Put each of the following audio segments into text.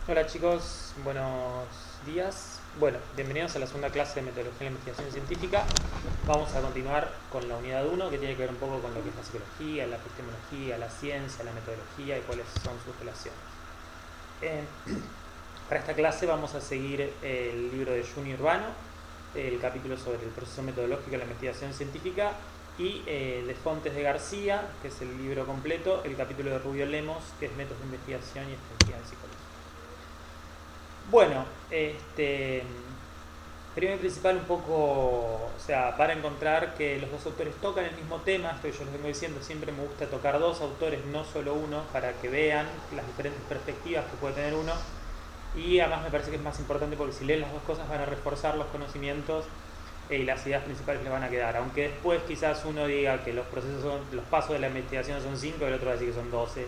Hola chicos, buenos días. Bueno, bienvenidos a la segunda clase de Metodología de la Investigación Científica. Vamos a continuar con la unidad 1, que tiene que ver un poco con lo que es la psicología, la epistemología, la ciencia, la metodología y cuáles son sus relaciones. Eh, para esta clase vamos a seguir el libro de Juni Urbano, el capítulo sobre el proceso metodológico de la investigación científica, y de Fontes de García, que es el libro completo, el capítulo de Rubio Lemos, que es Métodos de Investigación y Estrategia en Psicología. Bueno, primero y principal un poco, o sea, para encontrar que los dos autores tocan el mismo tema, esto que yo les vengo diciendo, siempre me gusta tocar dos autores, no solo uno, para que vean las diferentes perspectivas que puede tener uno, y además me parece que es más importante porque si leen las dos cosas van a reforzar los conocimientos y las ideas principales les van a quedar, aunque después quizás uno diga que los pasos de la investigación son 5 y el otro va a decir que son 12.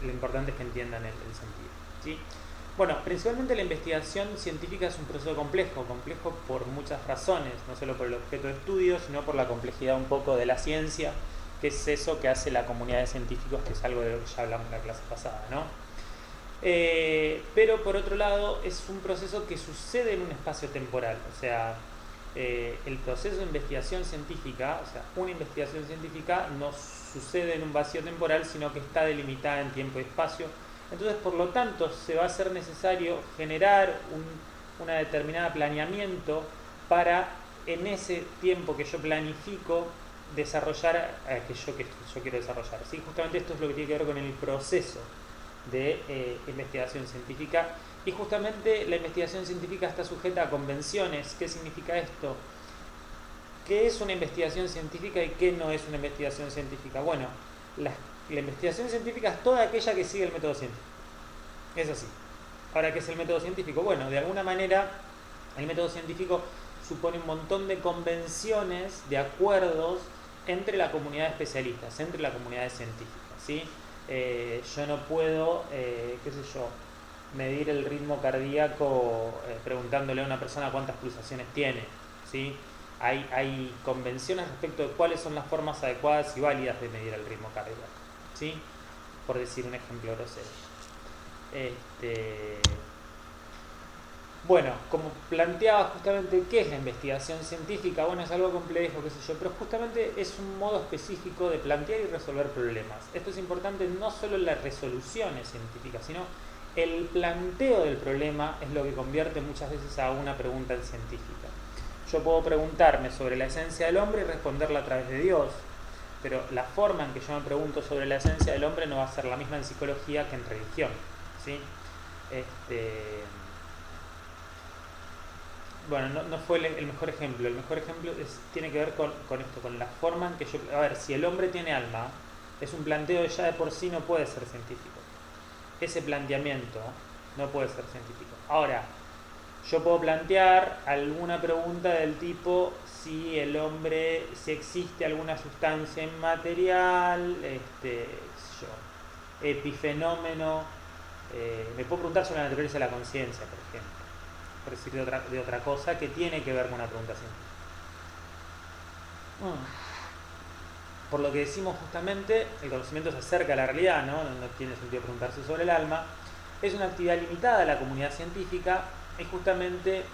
Lo importante es que entiendan el sentido, ¿sí? Bueno, principalmente la investigación científica es un proceso complejo por muchas razones, no solo por el objeto de estudio, sino por la complejidad un poco de la ciencia, que es eso que hace la comunidad de científicos, que es algo de lo que ya hablamos en la clase pasada, ¿no? Pero por otro lado es un proceso que sucede en un espacio temporal, o sea, el proceso de investigación científica, o sea, una investigación científica no sucede en un vacío temporal, sino que está delimitada en tiempo y espacio. Entonces, por lo tanto, se va a ser necesario generar una determinada planeamiento para, en ese tiempo que yo planifico, desarrollar aquello que yo quiero desarrollar. ¿Sí? Justamente esto es lo que tiene que ver con el proceso de investigación científica. Y justamente la investigación científica está sujeta a convenciones. ¿Qué significa esto? ¿Qué es una investigación científica y qué no es una investigación científica? Bueno, la investigación científica es toda aquella que sigue el método científico. Es así. Ahora, ¿qué es el método científico? Bueno, de alguna manera el método científico supone un montón de convenciones, de acuerdos entre la comunidad de especialistas, entre la comunidad de científicos, ¿sí? Yo no puedo, qué sé yo, medir el ritmo cardíaco preguntándole a una persona cuántas pulsaciones tiene, ¿sí? Hay convenciones respecto de cuáles son las formas adecuadas y válidas de medir el ritmo cardíaco, ¿sí? Por decir un ejemplo grosero. Bueno, como planteaba justamente qué es la investigación científica, bueno, es algo complejo, qué sé yo, pero justamente es un modo específico de plantear y resolver problemas. Esto es importante no solo en las resoluciones científicas, sino el planteo del problema es lo que convierte muchas veces a una pregunta en científica. Yo puedo preguntarme sobre la esencia del hombre y responderla a través de Dios, pero la forma en que yo me pregunto sobre la esencia del hombre no va a ser la misma en psicología que en religión, ¿sí? Bueno, no fue el mejor ejemplo. El mejor ejemplo tiene que ver con esto, con la forma en que yo... A ver, si el hombre tiene alma, es un planteo que ya de por sí no puede ser científico. Ese planteamiento no puede ser científico. Ahora, yo puedo plantear alguna pregunta del tipo si el hombre, si existe alguna sustancia inmaterial, epifenómeno. Me puedo preguntar sobre la naturaleza de la conciencia, por ejemplo, por decir de otra cosa que tiene que ver con una pregunta científica. Por lo que decimos justamente, el conocimiento se acerca a la realidad, ¿no? No tiene sentido preguntarse sobre el alma. Es una actividad limitada a la comunidad científica y justamente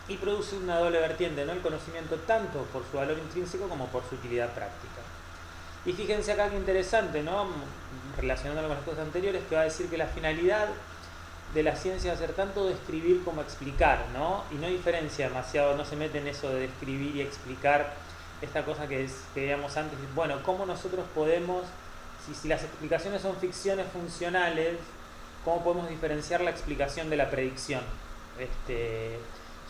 y produce una doble vertiente, ¿no? El conocimiento tanto por su valor intrínseco como por su utilidad práctica. Y fíjense acá qué interesante, ¿no? Relacionándolo con las cosas anteriores, que va a decir que la finalidad de la ciencia va a ser tanto describir como explicar, ¿no? Y no diferencia demasiado, no se mete en eso de describir y explicar esta cosa que veíamos antes. Bueno, ¿cómo nosotros podemos, si las explicaciones son ficciones funcionales, cómo podemos diferenciar la explicación de la predicción?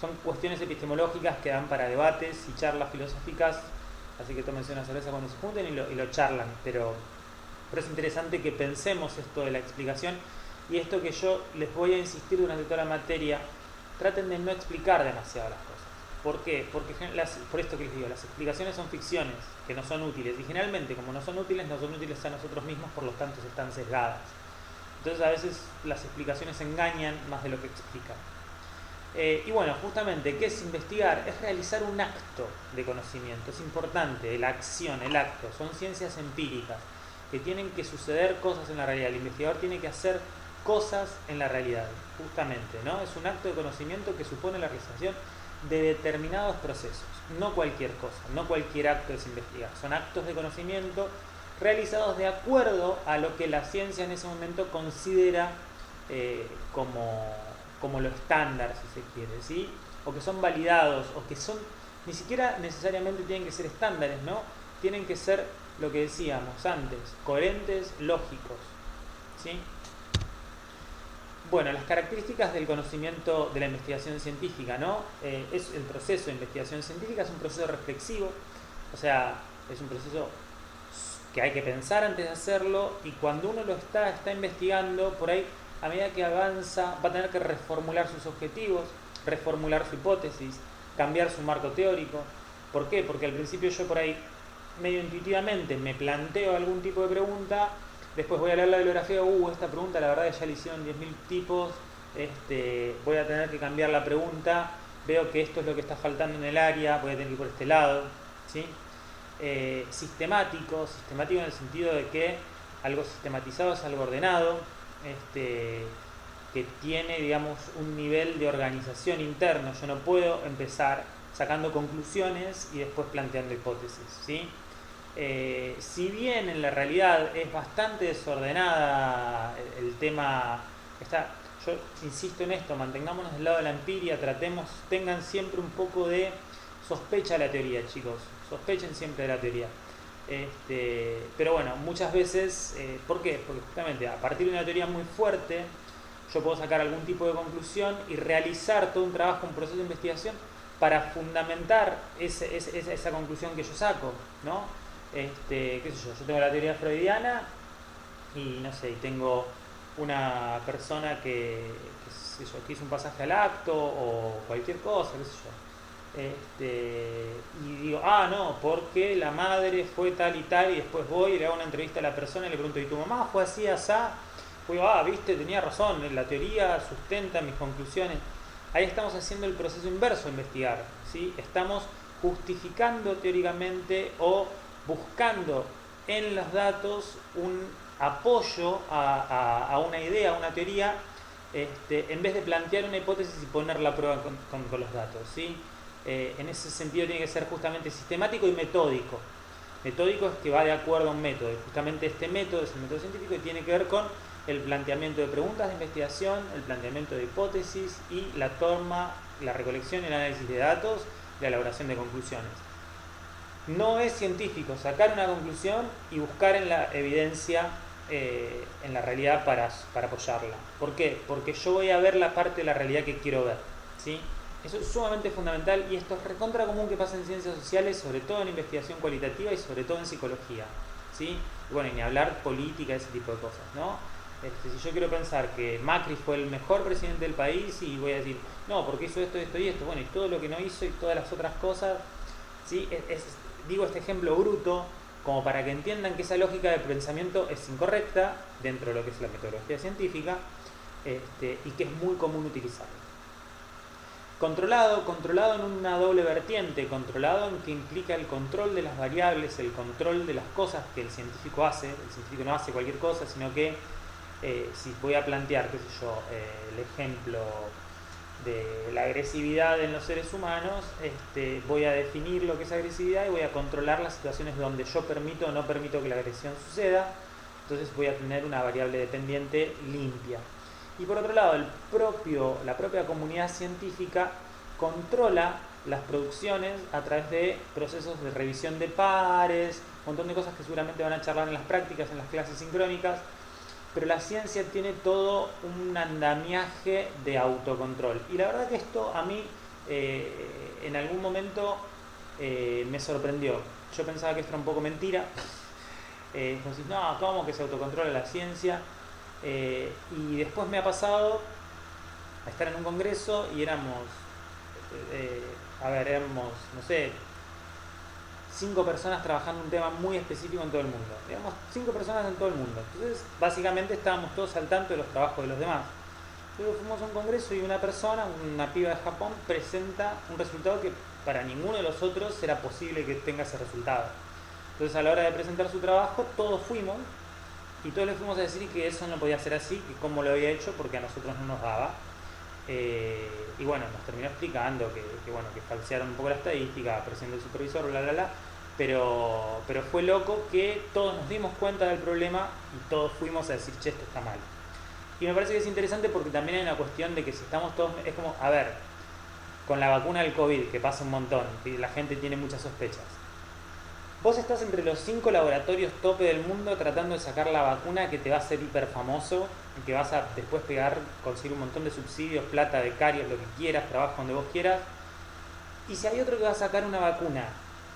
Son cuestiones epistemológicas que dan para debates y charlas filosóficas, así que tómense una cerveza cuando se junten y lo charlan, pero es interesante que pensemos esto de la explicación y esto que yo les voy a insistir durante toda la materia, traten de no explicar demasiado las cosas. ¿Por qué? Porque por esto que les digo, las explicaciones son ficciones que no son útiles y generalmente como no son útiles a nosotros mismos, por lo tanto están sesgadas. Entonces a veces las explicaciones engañan más de lo que explican. Y bueno, justamente, ¿qué es investigar? Es realizar un acto de conocimiento. Es importante, la acción, el acto. Son ciencias empíricas que tienen que suceder cosas en la realidad. El investigador tiene que hacer cosas en la realidad, justamente, ¿no? Es un acto de conocimiento que supone la realización de determinados procesos, no cualquier cosa, no cualquier acto es investigar, son actos de conocimiento realizados de acuerdo a lo que la ciencia en ese momento considera como lo estándar, si se quiere, ¿sí? O que son validados, o que son, ni siquiera necesariamente tienen que ser estándares, ¿no? Tienen que ser, lo que decíamos antes, coherentes, lógicos, ¿sí? Bueno, las características del conocimiento de la investigación científica, ¿no? Es el proceso de investigación científica, es un proceso reflexivo, o sea, es un proceso que hay que pensar antes de hacerlo, y cuando uno lo está investigando, por ahí, a medida que avanza, va a tener que reformular sus objetivos, reformular su hipótesis, cambiar su marco teórico. ¿Por qué? Porque al principio yo por ahí, medio intuitivamente, me planteo algún tipo de pregunta, después voy a leer la bibliografía, esta pregunta la verdad ya la hicieron 10.000 tipos, voy a tener que cambiar la pregunta, veo que esto es lo que está faltando en el área, voy a tener que ir por este lado, ¿sí? Sistemático en el sentido de que algo sistematizado es algo ordenado, que tiene, digamos, un nivel de organización interno. Yo no puedo empezar sacando conclusiones y después planteando hipótesis, ¿sí? Si bien en la realidad es bastante desordenada el tema, yo insisto en esto, mantengámonos del lado de la empiria, tengan siempre un poco de sospecha de la teoría, chicos, sospechen siempre de la teoría. Pero bueno, muchas veces, ¿por qué? Porque justamente a partir de una teoría muy fuerte, yo puedo sacar algún tipo de conclusión y realizar todo un trabajo, un proceso de investigación para fundamentar esa conclusión que yo saco, ¿no? Qué sé yo tengo la teoría freudiana y no sé, y tengo una persona que hizo un pasaje al acto o cualquier cosa, qué sé yo. Y digo, no, porque la madre fue tal y tal, y después voy y le hago una entrevista a la persona y le pregunto, ¿y tu mamá fue así, asá? Digo, viste, tenía razón, la teoría sustenta mis conclusiones. Ahí estamos haciendo el proceso inverso de investigar, ¿sí? Estamos justificando teóricamente o buscando en los datos un apoyo a una idea, a una teoría, en vez de plantear una hipótesis y ponerla a prueba con los datos, ¿sí? En ese sentido tiene que ser justamente sistemático y metódico. Metódico es que va de acuerdo a un método, y justamente este método es el método científico y tiene que ver con el planteamiento de preguntas de investigación, el planteamiento de hipótesis y la toma, la recolección y el análisis de datos, la elaboración de conclusiones. No es científico sacar una conclusión y buscar en la evidencia, en la realidad para apoyarla. ¿Por qué? Porque yo voy a ver la parte de la realidad que quiero ver, ¿sí? Eso es sumamente fundamental, y esto es recontra común que pasa en ciencias sociales, sobre todo en investigación cualitativa y sobre todo en psicología, ¿sí? Y bueno, y ni hablar política, ese tipo de cosas, ¿no? Si yo quiero pensar que Macri fue el mejor presidente del país, y voy a decir, no, porque hizo esto, esto y esto, bueno, y todo lo que no hizo y todas las otras cosas, ¿sí? Digo este ejemplo bruto como para que entiendan que esa lógica de pensamiento es incorrecta dentro de lo que es la metodología científica, y que es muy común utilizar. Controlado en una doble vertiente, controlado en que implica el control de las variables, el control de las cosas que el científico hace. El científico no hace cualquier cosa, sino que si voy a plantear, qué sé yo, el ejemplo de la agresividad en los seres humanos, voy a definir lo que es agresividad y voy a controlar las situaciones donde yo permito o no permito que la agresión suceda. Entonces voy a tener una variable dependiente limpia. Y por otro lado, la propia comunidad científica controla las producciones a través de procesos de revisión de pares, un montón de cosas que seguramente van a charlar en las prácticas, en las clases sincrónicas, pero la ciencia tiene todo un andamiaje de autocontrol. Y la verdad que esto a mí en algún momento me sorprendió. Yo pensaba que esto era un poco mentira. Entonces, no, ¿cómo que se autocontrola la ciencia? Y después me ha pasado a estar en un congreso y éramos, no sé, 5 personas trabajando un tema muy específico en todo el mundo. Digamos, 5 personas en todo el mundo. Entonces, básicamente estábamos todos al tanto de los trabajos de los demás. Luego fuimos a un congreso y una persona, una piba de Japón, presenta un resultado que para ninguno de los otros era posible que tenga ese resultado. Entonces, a la hora de presentar su trabajo, todos fuimos y todos le fuimos a decir que eso no podía ser así, que cómo lo había hecho, porque a nosotros no nos daba. Y bueno, nos terminó explicando que falsearon un poco la estadística, presión del supervisor, bla, bla, bla. Pero fue loco que todos nos dimos cuenta del problema y todos fuimos a decir, che, esto está mal. Y me parece que es interesante porque también hay una cuestión de que si estamos todos, es como, a ver, con la vacuna del COVID, que pasa un montón, que la gente tiene muchas sospechas. Vos estás entre los 5 laboratorios tope del mundo tratando de sacar la vacuna que te va a hacer hiper famoso y que vas a después conseguir un montón de subsidios, plata, becarios, lo que quieras, trabajo donde vos quieras. Y si hay otro que va a sacar una vacuna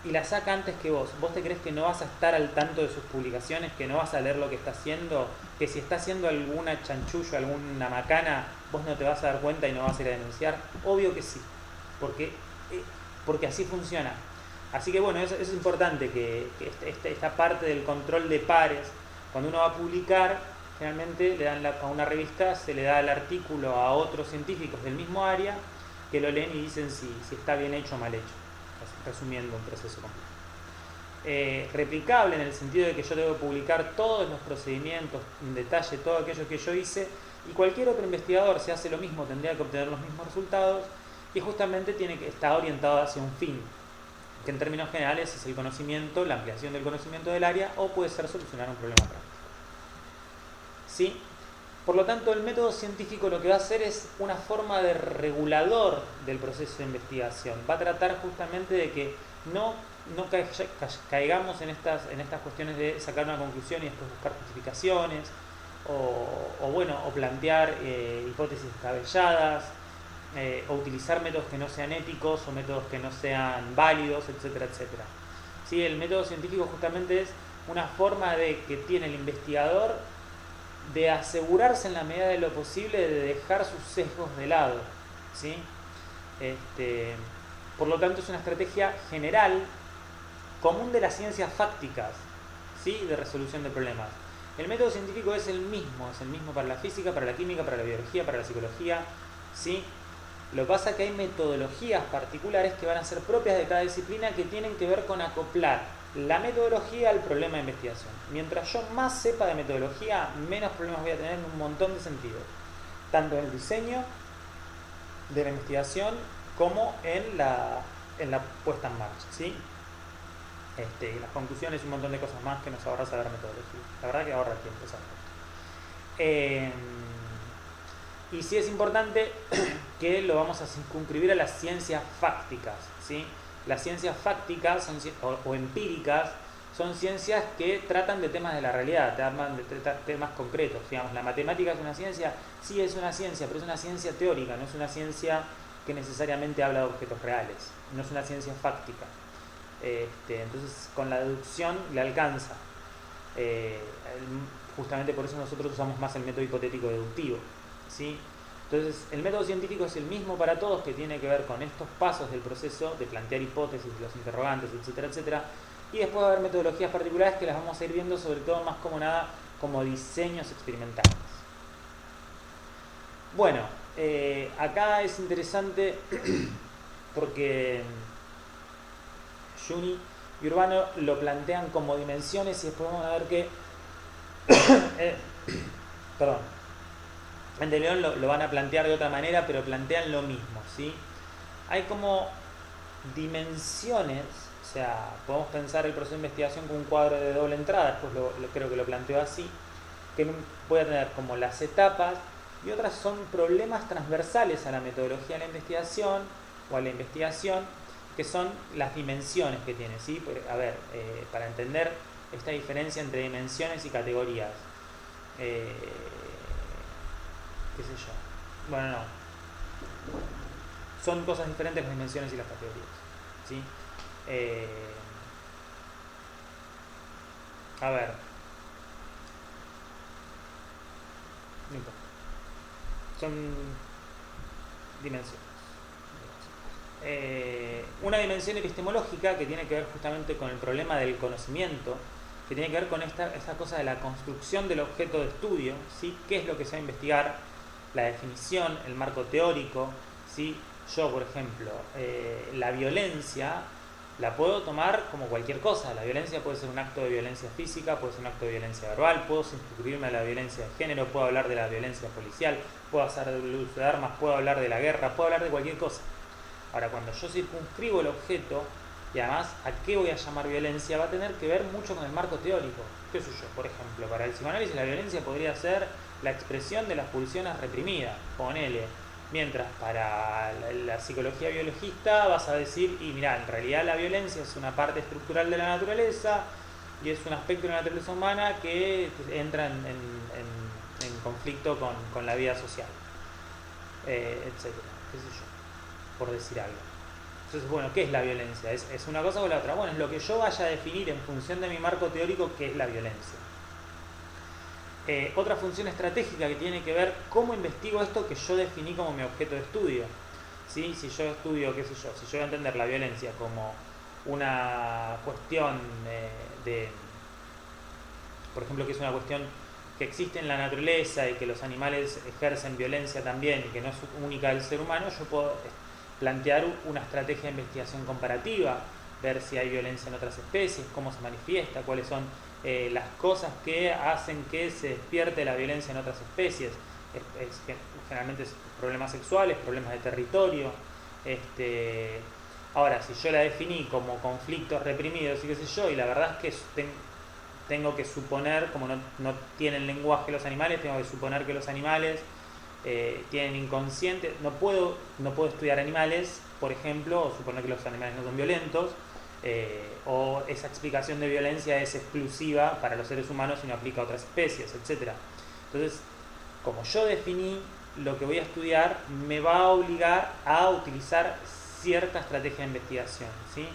y la saca antes que vos te crees que no vas a estar al tanto de sus publicaciones, que no vas a leer lo que está haciendo, que si está haciendo alguna chanchullo, alguna macana, vos no te vas a dar cuenta y no vas a ir a denunciar? Obvio que sí, porque así funciona. Así que bueno, es importante que esta parte del control de pares, cuando uno va a publicar, generalmente le dan a una revista, se le da el artículo a otros científicos del mismo área que lo leen y dicen si está bien hecho o mal hecho, resumiendo un proceso complejo. Replicable en el sentido de que yo debo publicar todos los procedimientos en detalle, todo aquello que yo hice, y cualquier otro investigador, si hace lo mismo, tendría que obtener los mismos resultados, y justamente tiene que estar orientado hacia un fin, que en términos generales es el conocimiento, la ampliación del conocimiento del área, o puede ser solucionar un problema práctico. ¿Sí? Por lo tanto, el método científico lo que va a hacer es una forma de regulador del proceso de investigación. Va a tratar justamente de que no caigamos en estas cuestiones de sacar una conclusión y después buscar justificaciones, o plantear hipótesis descabelladas, o utilizar métodos que no sean éticos o métodos que no sean válidos, etcétera, etcétera. ¿Sí? El método científico justamente es una forma de que tiene el investigador de asegurarse en la medida de lo posible de dejar sus sesgos de lado, ¿sí? Por lo tanto, es una estrategia general común de las ciencias fácticas, ¿sí? De resolución de problemas. El método científico es el mismo para la física, para la química, para la biología, para la psicología, ¿sí? Lo que pasa es que hay metodologías particulares que van a ser propias de cada disciplina, que tienen que ver con acoplar la metodología al problema de investigación. Mientras yo más sepa de metodología, menos problemas voy a tener en un montón de sentidos, tanto en el diseño de la investigación como en la puesta en marcha, ¿sí? Las conclusiones y un montón de cosas más que nos ahorra saber metodología. La verdad que ahorra tiempo saber. Y sí es importante que lo vamos a circunscribir a las ciencias fácticas, ¿sí? Las ciencias fácticas o empíricas son ciencias que tratan de temas de la realidad, tratan de temas concretos. Digamos, la matemática es una ciencia, sí es una ciencia, pero es una ciencia teórica, no es una ciencia que necesariamente habla de objetos reales, no es una ciencia fáctica. Entonces, con la deducción le alcanza. Justamente por eso nosotros usamos más el método hipotético deductivo, ¿sí? Entonces, el método científico es el mismo para todos, que tiene que ver con estos pasos del proceso de plantear hipótesis, los interrogantes, etcétera, etcétera. Y después va a haber metodologías particulares que las vamos a ir viendo, sobre todo más como nada, como diseños experimentales. Bueno, acá es interesante porque Juni y Urbano lo plantean como dimensiones y después vamos a ver que en De León lo van a plantear de otra manera, pero plantean lo mismo, ¿sí? Hay como dimensiones, o sea, podemos pensar el proceso de investigación como un cuadro de doble entrada, después creo que lo planteo así, que voy a tener como las etapas, y otras son problemas transversales a la metodología de la investigación o a la investigación, que son las dimensiones que tiene, ¿sí? A ver, para entender esta diferencia entre dimensiones y categorías. ¿Qué sé yo? Bueno, no. Son cosas diferentes las dimensiones y las categorías, ¿sí? A ver. No importa. Son dimensiones. Una dimensión epistemológica que tiene que ver justamente con el problema del conocimiento, que tiene que ver con esta cosa de la construcción del objeto de estudio, ¿sí? ¿Qué es lo que se va a investigar? La definición, el marco teórico, ¿sí? Yo, por ejemplo, la violencia la puedo tomar como cualquier cosa. La violencia puede ser un acto de violencia física, puede ser un acto de violencia verbal, puedo circunscribirme a la violencia de género, puedo hablar de la violencia policial, puedo hacer el uso de armas, puedo hablar de la guerra, puedo hablar de cualquier cosa. Ahora, cuando yo circunscribo el objeto, y además a qué voy a llamar violencia, va a tener que ver mucho con el marco teórico. ¿Qué sé yo? Por ejemplo, para el psicoanálisis la violencia podría ser la expresión de las pulsiones reprimidas, ponele. Mientras para la psicología biologista vas a decir, y mirá, en realidad la violencia es una parte estructural de la naturaleza y es un aspecto de la naturaleza humana que entra en conflicto con la vida social, etcétera, qué sé yo, por decir algo. Entonces, bueno, ¿qué es la violencia? ¿Es una cosa o la otra? Bueno, es lo que yo vaya a definir en función de mi marco teórico qué es la violencia. Otra función estratégica que tiene que ver cómo investigo esto que yo definí como mi objeto de estudio. ¿Sí? Si yo estudio, qué sé yo, si yo voy a entender la violencia como una cuestión por ejemplo, que es una cuestión que existe en la naturaleza y que los animales ejercen violencia también y que no es única del ser humano, yo puedo plantear una estrategia de investigación comparativa, ver si hay violencia en otras especies, cómo se manifiesta, cuáles son las cosas que hacen que se despierte la violencia en otras especies. Generalmente es problemas sexuales, problemas de territorio. Ahora, si yo la definí como conflictos reprimidos y qué sé yo, y la verdad es que tengo que suponer, como no tienen lenguaje los animales, tengo que suponer que los animales tienen inconsciente. No puedo estudiar animales, por ejemplo, o suponer que los animales no son violentos, o esa explicación de violencia es exclusiva para los seres humanos y no aplica a otras especies, etc. Entonces, como yo definí lo que voy a estudiar, me va a obligar a utilizar cierta estrategia de investigación, ¿sí?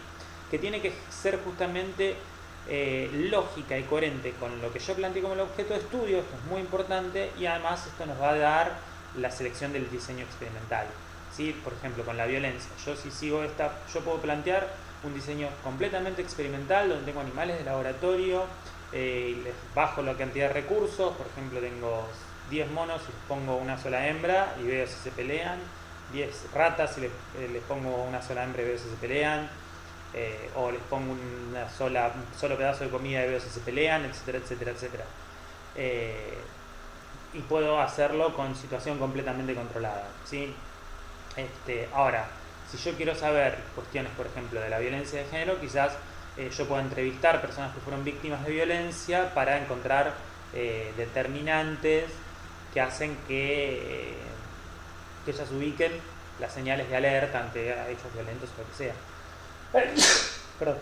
Que tiene que ser justamente lógica y coherente con lo que yo planteé como el objeto de estudio. Esto es muy importante, y además esto nos va a dar la selección del diseño experimental, ¿sí? Por ejemplo, con la violencia, yo si sigo yo puedo plantear un diseño completamente experimental donde tengo animales de laboratorio, les bajo la cantidad de recursos. Por ejemplo, tengo 10 monos y les pongo una sola hembra y veo si se pelean, 10 ratas y les pongo una sola hembra y veo si se pelean, o les pongo un solo pedazo de comida y veo si se pelean, etcétera, etcétera, etcétera. Y puedo hacerlo con situación completamente controlada, ¿sí? Ahora, si yo quiero saber cuestiones, por ejemplo, de la violencia de género, quizás yo puedo entrevistar personas que fueron víctimas de violencia para encontrar determinantes que hacen que ellas ubiquen las señales de alerta ante hechos violentos o lo que sea. Perdón.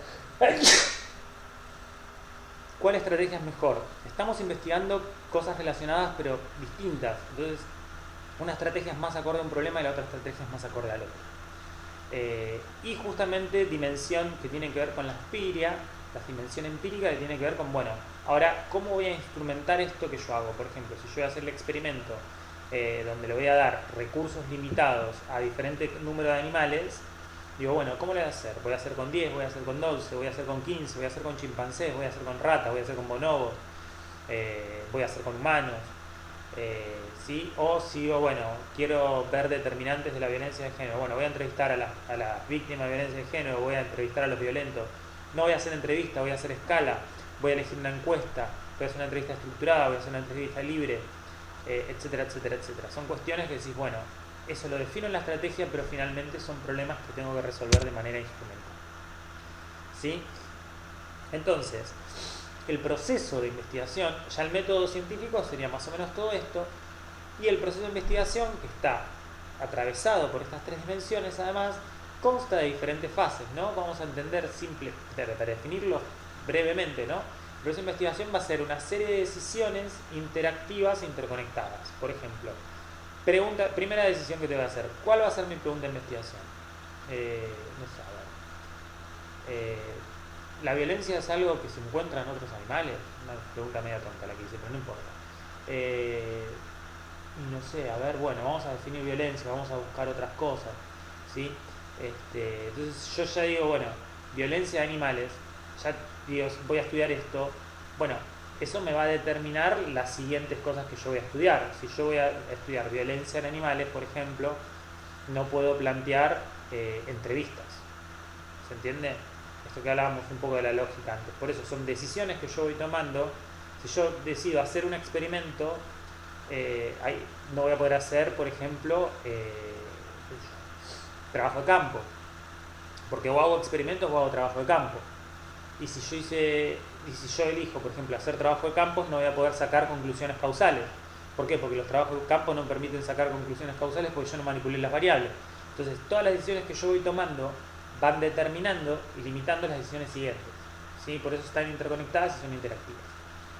¿Cuál estrategia es mejor? Estamos investigando cosas relacionadas pero distintas. Entonces, una estrategia es más acorde a un problema y la otra estrategia es más acorde al otro. Y justamente dimensión que tiene que ver con la empiria, la dimensión empírica que tiene que ver con, bueno, ahora, ¿cómo voy a instrumentar esto que yo hago? Por ejemplo, si yo voy a hacer el experimento donde le voy a dar recursos limitados a diferente número de animales, digo, bueno, ¿cómo lo voy a hacer? Voy a hacer con 10, voy a hacer con 12, voy a hacer con 15, voy a hacer con chimpancés, voy a hacer con ratas, voy a hacer con bonobos, voy a hacer con humanos. ¿Sí? O sigo, bueno, quiero ver determinantes de la violencia de género. Bueno, voy a entrevistar a las víctimas de violencia de género, voy a entrevistar a los violentos. No voy a hacer entrevista, voy a hacer escala, voy a elegir una encuesta, voy a hacer una entrevista estructurada, voy a hacer una entrevista libre, etcétera, etcétera, etcétera. Son cuestiones que decís, bueno, eso lo defino en la estrategia, pero finalmente son problemas que tengo que resolver de manera instrumental, ¿sí? Entonces, el proceso de investigación, ya el método científico sería más o menos todo esto, y el proceso de investigación, que está atravesado por estas tres dimensiones, además, consta de diferentes fases, ¿no? Vamos a entender para definirlo brevemente, ¿no? El proceso de investigación va a ser una serie de decisiones interactivas e interconectadas. Por ejemplo, primera decisión que te voy a hacer, ¿cuál va a ser mi pregunta de investigación? No sé, a ver. ¿La violencia es algo que se encuentra en otros animales? Una pregunta media tonta la que hice, pero no importa. Y no sé, a ver, bueno, vamos a definir violencia, vamos a buscar otras cosas, ¿sí? Entonces yo ya digo, bueno, violencia de animales, ya digo, voy a estudiar esto, bueno, eso me va a determinar las siguientes cosas que yo voy a estudiar. Si yo voy a estudiar violencia en animales, por ejemplo, no puedo plantear entrevistas, ¿se entiende? esto que hablábamos un poco de la lógica antes. Por eso son decisiones que yo voy tomando. Si yo decido hacer un experimento, no voy a poder hacer, por ejemplo, trabajo de campo, porque o hago experimentos o hago trabajo de campo. Y si yo elijo, por ejemplo, hacer trabajo de campo, no voy a poder sacar conclusiones causales. ¿Por qué? Porque los trabajos de campo no permiten sacar conclusiones causales porque yo no manipulé las variables. Entonces, todas las decisiones que yo voy tomando van determinando y limitando las decisiones siguientes, ¿sí? Por eso están interconectadas y son interactivas.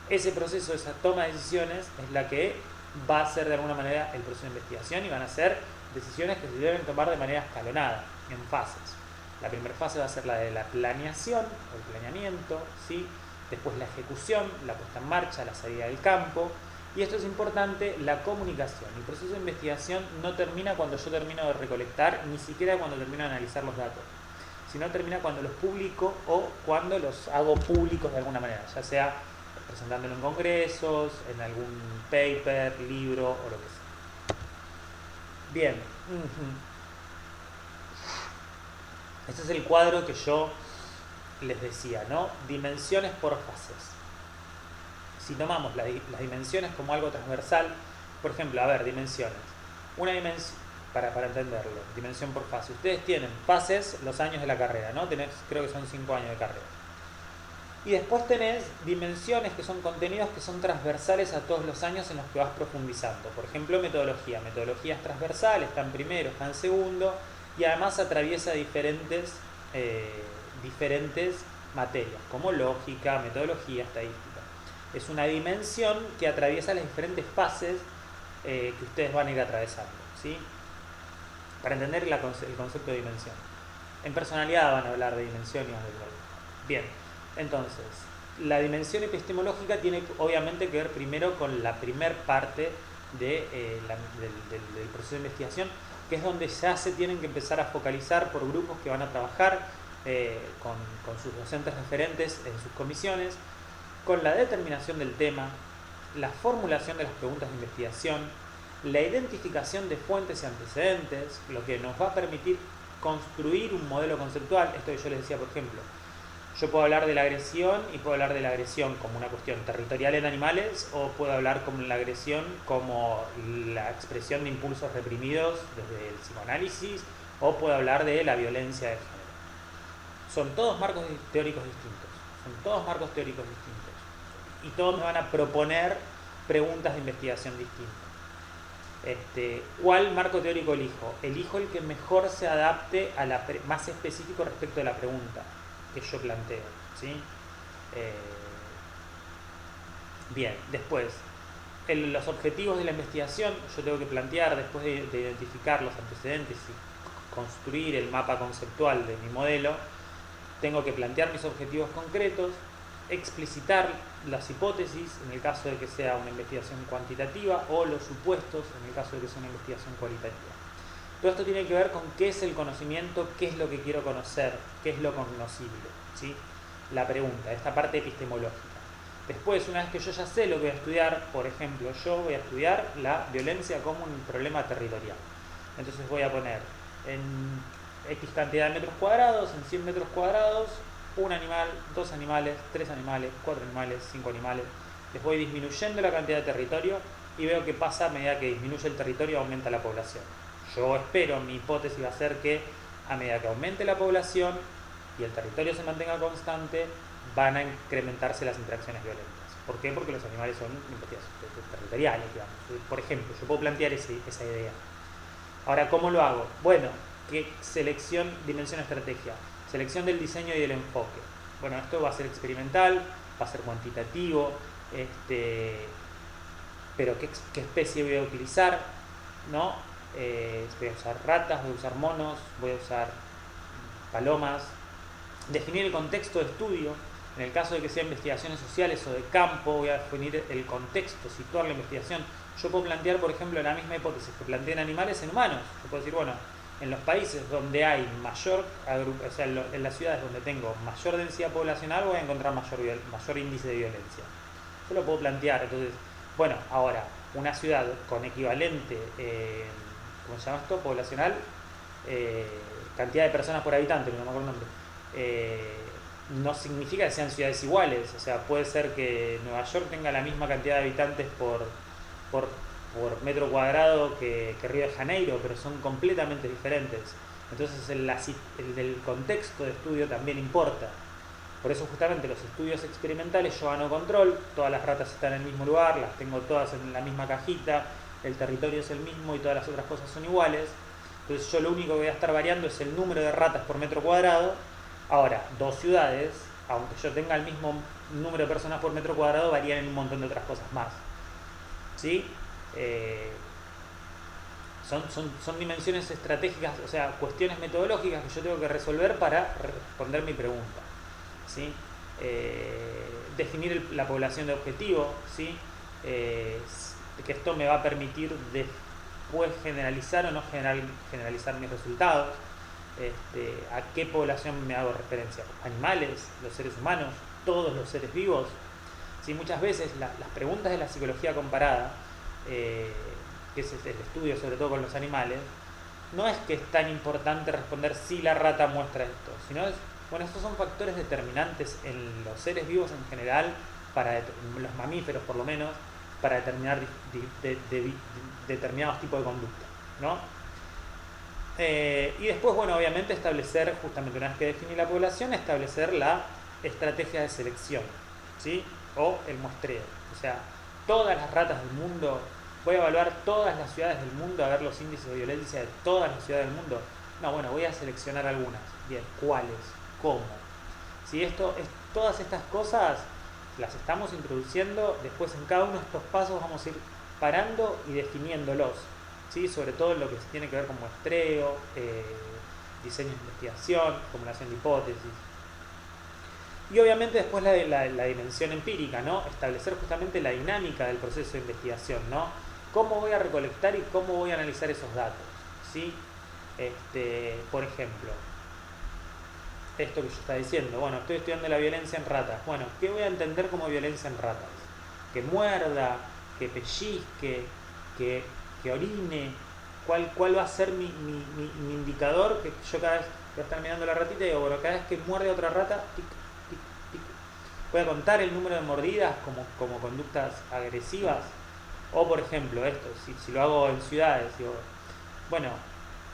Ese proceso, esa toma de decisiones, es la que va a ser de alguna manera el proceso de investigación, y van a ser decisiones que se deben tomar de manera escalonada, en fases. La primera fase va a ser la de la planeación o el planeamiento, ¿sí? Después la ejecución, la puesta en marcha, la salida del campo. Y esto es importante, la comunicación. El proceso de investigación no termina cuando yo termino de recolectar, ni siquiera cuando termino de analizar los datos, sino termina cuando los publico o cuando los hago públicos de alguna manera, ya sea presentándolo en congresos, en algún paper, libro o lo que sea. Bien. Este es el cuadro que yo les decía, ¿no? Dimensiones por fases. Si tomamos las dimensiones como algo transversal, por ejemplo, a ver, dimensiones. Una dimensión, para entenderlo, dimensión por fase. Ustedes tienen fases, los años de la carrera, ¿no? Creo que son 5 años de carrera. Y después tenés dimensiones que son contenidos que son transversales a todos los años en los que vas profundizando. Por ejemplo, metodología. Metodología es transversal, está en primero, está en segundo, y además atraviesa diferentes materias, como lógica, metodología, estadística. Es una dimensión que atraviesa las diferentes fases que ustedes van a ir atravesando, ¿sí? Para entender el concepto de dimensión. En personalidad van a hablar de dimensión y van a hablar de... Bien, entonces, la dimensión epistemológica tiene obviamente que ver primero con la primer parte del proceso de investigación, que es donde ya se tienen que empezar a focalizar por grupos que van a trabajar con sus docentes referentes en sus comisiones, con la determinación del tema, la formulación de las preguntas de investigación, la identificación de fuentes y antecedentes, lo que nos va a permitir construir un modelo conceptual. Esto que yo les decía, por ejemplo, yo puedo hablar de la agresión y puedo hablar de la agresión como una cuestión territorial en animales, o puedo hablar como la agresión como la expresión de impulsos reprimidos desde el psicoanálisis, o puedo hablar de la violencia de género. Son todos marcos teóricos distintos. Y todos me van a proponer preguntas de investigación distintas. ¿Cuál marco teórico elijo? Elijo el que mejor se adapte a más específico respecto de la pregunta que yo planteo, ¿sí? Bien, después, los objetivos de la investigación, yo tengo que plantear, después de identificar los antecedentes y construir el mapa conceptual de mi modelo, tengo que plantear mis objetivos concretos, explicitar las hipótesis en el caso de que sea una investigación cuantitativa, o los supuestos en el caso de que sea una investigación cualitativa. Todo esto tiene que ver con qué es el conocimiento, qué es lo que quiero conocer, qué es lo cognoscible, ¿sí? La pregunta, esta parte epistemológica. Después, una vez que yo ya sé lo que voy a estudiar, por ejemplo, yo voy a estudiar la violencia como un problema territorial. Entonces voy a poner en X cantidad de metros cuadrados, en 100 metros cuadrados, un animal, 2 animales, 3 animales, 4 animales, 5 animales. Les voy disminuyendo la cantidad de territorio y veo qué pasa a medida que disminuye el territorio, aumenta la población. Yo espero, mi hipótesis va a ser que a medida que aumente la población y el territorio se mantenga constante, van a incrementarse las interacciones violentas. ¿Por qué? Porque los animales son territoriales, digamos. Por ejemplo, yo puedo plantear esa idea. Ahora, ¿cómo lo hago? Bueno, ¿qué selección, dimensión, estrategia? Selección del diseño y del enfoque. Bueno, esto va a ser experimental, va a ser cuantitativo, pero ¿qué especie voy a utilizar? ¿No? Voy a usar ratas, voy a usar monos, voy a usar palomas. Definir el contexto de estudio. En el caso de que sea investigaciones sociales o de campo, voy a definir el contexto, situar la investigación. Yo puedo plantear, por ejemplo, la misma hipótesis que planteé en animales en humanos. Yo puedo decir, bueno, en los países donde hay mayor, o sea, en las ciudades donde tengo mayor densidad poblacional, voy a encontrar mayor índice de violencia. Yo lo puedo plantear. Entonces, bueno, ahora, una ciudad con equivalente, ¿cómo se llama esto? Poblacional, cantidad de personas por habitante, no me acuerdo el nombre. no significa que sean ciudades iguales. O sea, puede ser que Nueva York tenga la misma cantidad de habitantes por, por metro cuadrado que Río de Janeiro, pero son completamente diferentes. Entonces el del contexto de estudio también importa. Por eso justamente los estudios experimentales yo gano control, todas las ratas están en el mismo lugar, las tengo todas en la misma cajita, el territorio es el mismo y todas las otras cosas son iguales. Entonces yo lo único que voy a estar variando es el número de ratas por metro cuadrado. Ahora, dos ciudades, aunque yo tenga el mismo número de personas por metro cuadrado, varían en un montón de otras cosas más. ¿Sí? Son dimensiones estratégicas, o sea, cuestiones metodológicas que yo tengo que resolver para responder mi pregunta. ¿Sí? Definir la población de objetivo, ¿sí? Que esto me va a permitir después generalizar o no generalizar mis resultados. ¿A qué población me hago referencia? ¿Animales? ¿Los seres humanos? ¿Todos los seres vivos? ¿Sí? Muchas veces las preguntas de la psicología comparada, que es el estudio sobre todo con los animales, no es que es tan importante responder si la rata muestra esto, sino es, bueno, estos son factores determinantes en los seres vivos en general, para los mamíferos por lo menos, para determinar determinados tipos de conducta, ¿no? Y después, bueno, obviamente establecer, justamente una vez que definí la población, establecer la estrategia de selección, ¿sí? O el muestreo. O sea, todas las ratas del mundo, voy a evaluar todas las ciudades del mundo, a ver los índices de violencia de todas las ciudades del mundo. No, bueno, voy a seleccionar algunas. Bien, ¿cuáles? ¿Cómo? Si todas estas cosas las estamos introduciendo, después en cada uno de estos pasos vamos a ir parando y definiéndolos, ¿sí? Sobre todo en lo que tiene que ver con muestreo, diseño de investigación, formulación de hipótesis. Y obviamente después la dimensión empírica, ¿no? Establecer justamente la dinámica del proceso de investigación, ¿no? Cómo voy a recolectar y cómo voy a analizar esos datos, ¿sí? Por ejemplo, esto que yo estaba diciendo, bueno, estoy estudiando la violencia en ratas. Bueno, ¿qué voy a entender como violencia en ratas? Que muerda, que pellizque, que orine. ¿Cuál va a ser mi indicador? Que yo cada vez voy a estar mirando la ratita y digo, bueno, cada vez que muerde otra rata, tic, tic, tic. Voy a contar el número de mordidas como conductas agresivas. O por ejemplo, esto, si lo hago en ciudades, digo, bueno,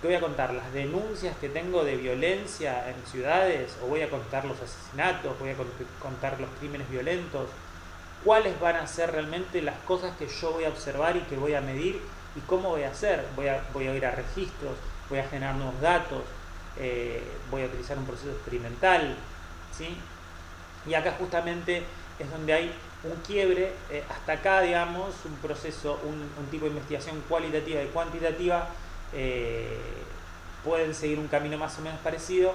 ¿qué voy a contar? ¿Las denuncias que tengo de violencia en ciudades? ¿O voy a contar los asesinatos? ¿Voy a contar los crímenes violentos? ¿Cuáles van a ser realmente las cosas que yo voy a observar y que voy a medir? ¿Y cómo voy a hacer? Voy a ir a registros, voy a generar nuevos datos, voy a utilizar un proceso experimental, ¿sí? Y acá justamente es donde hay un quiebre. Hasta acá, digamos, un proceso, un tipo de investigación cualitativa y cuantitativa pueden seguir un camino más o menos parecido,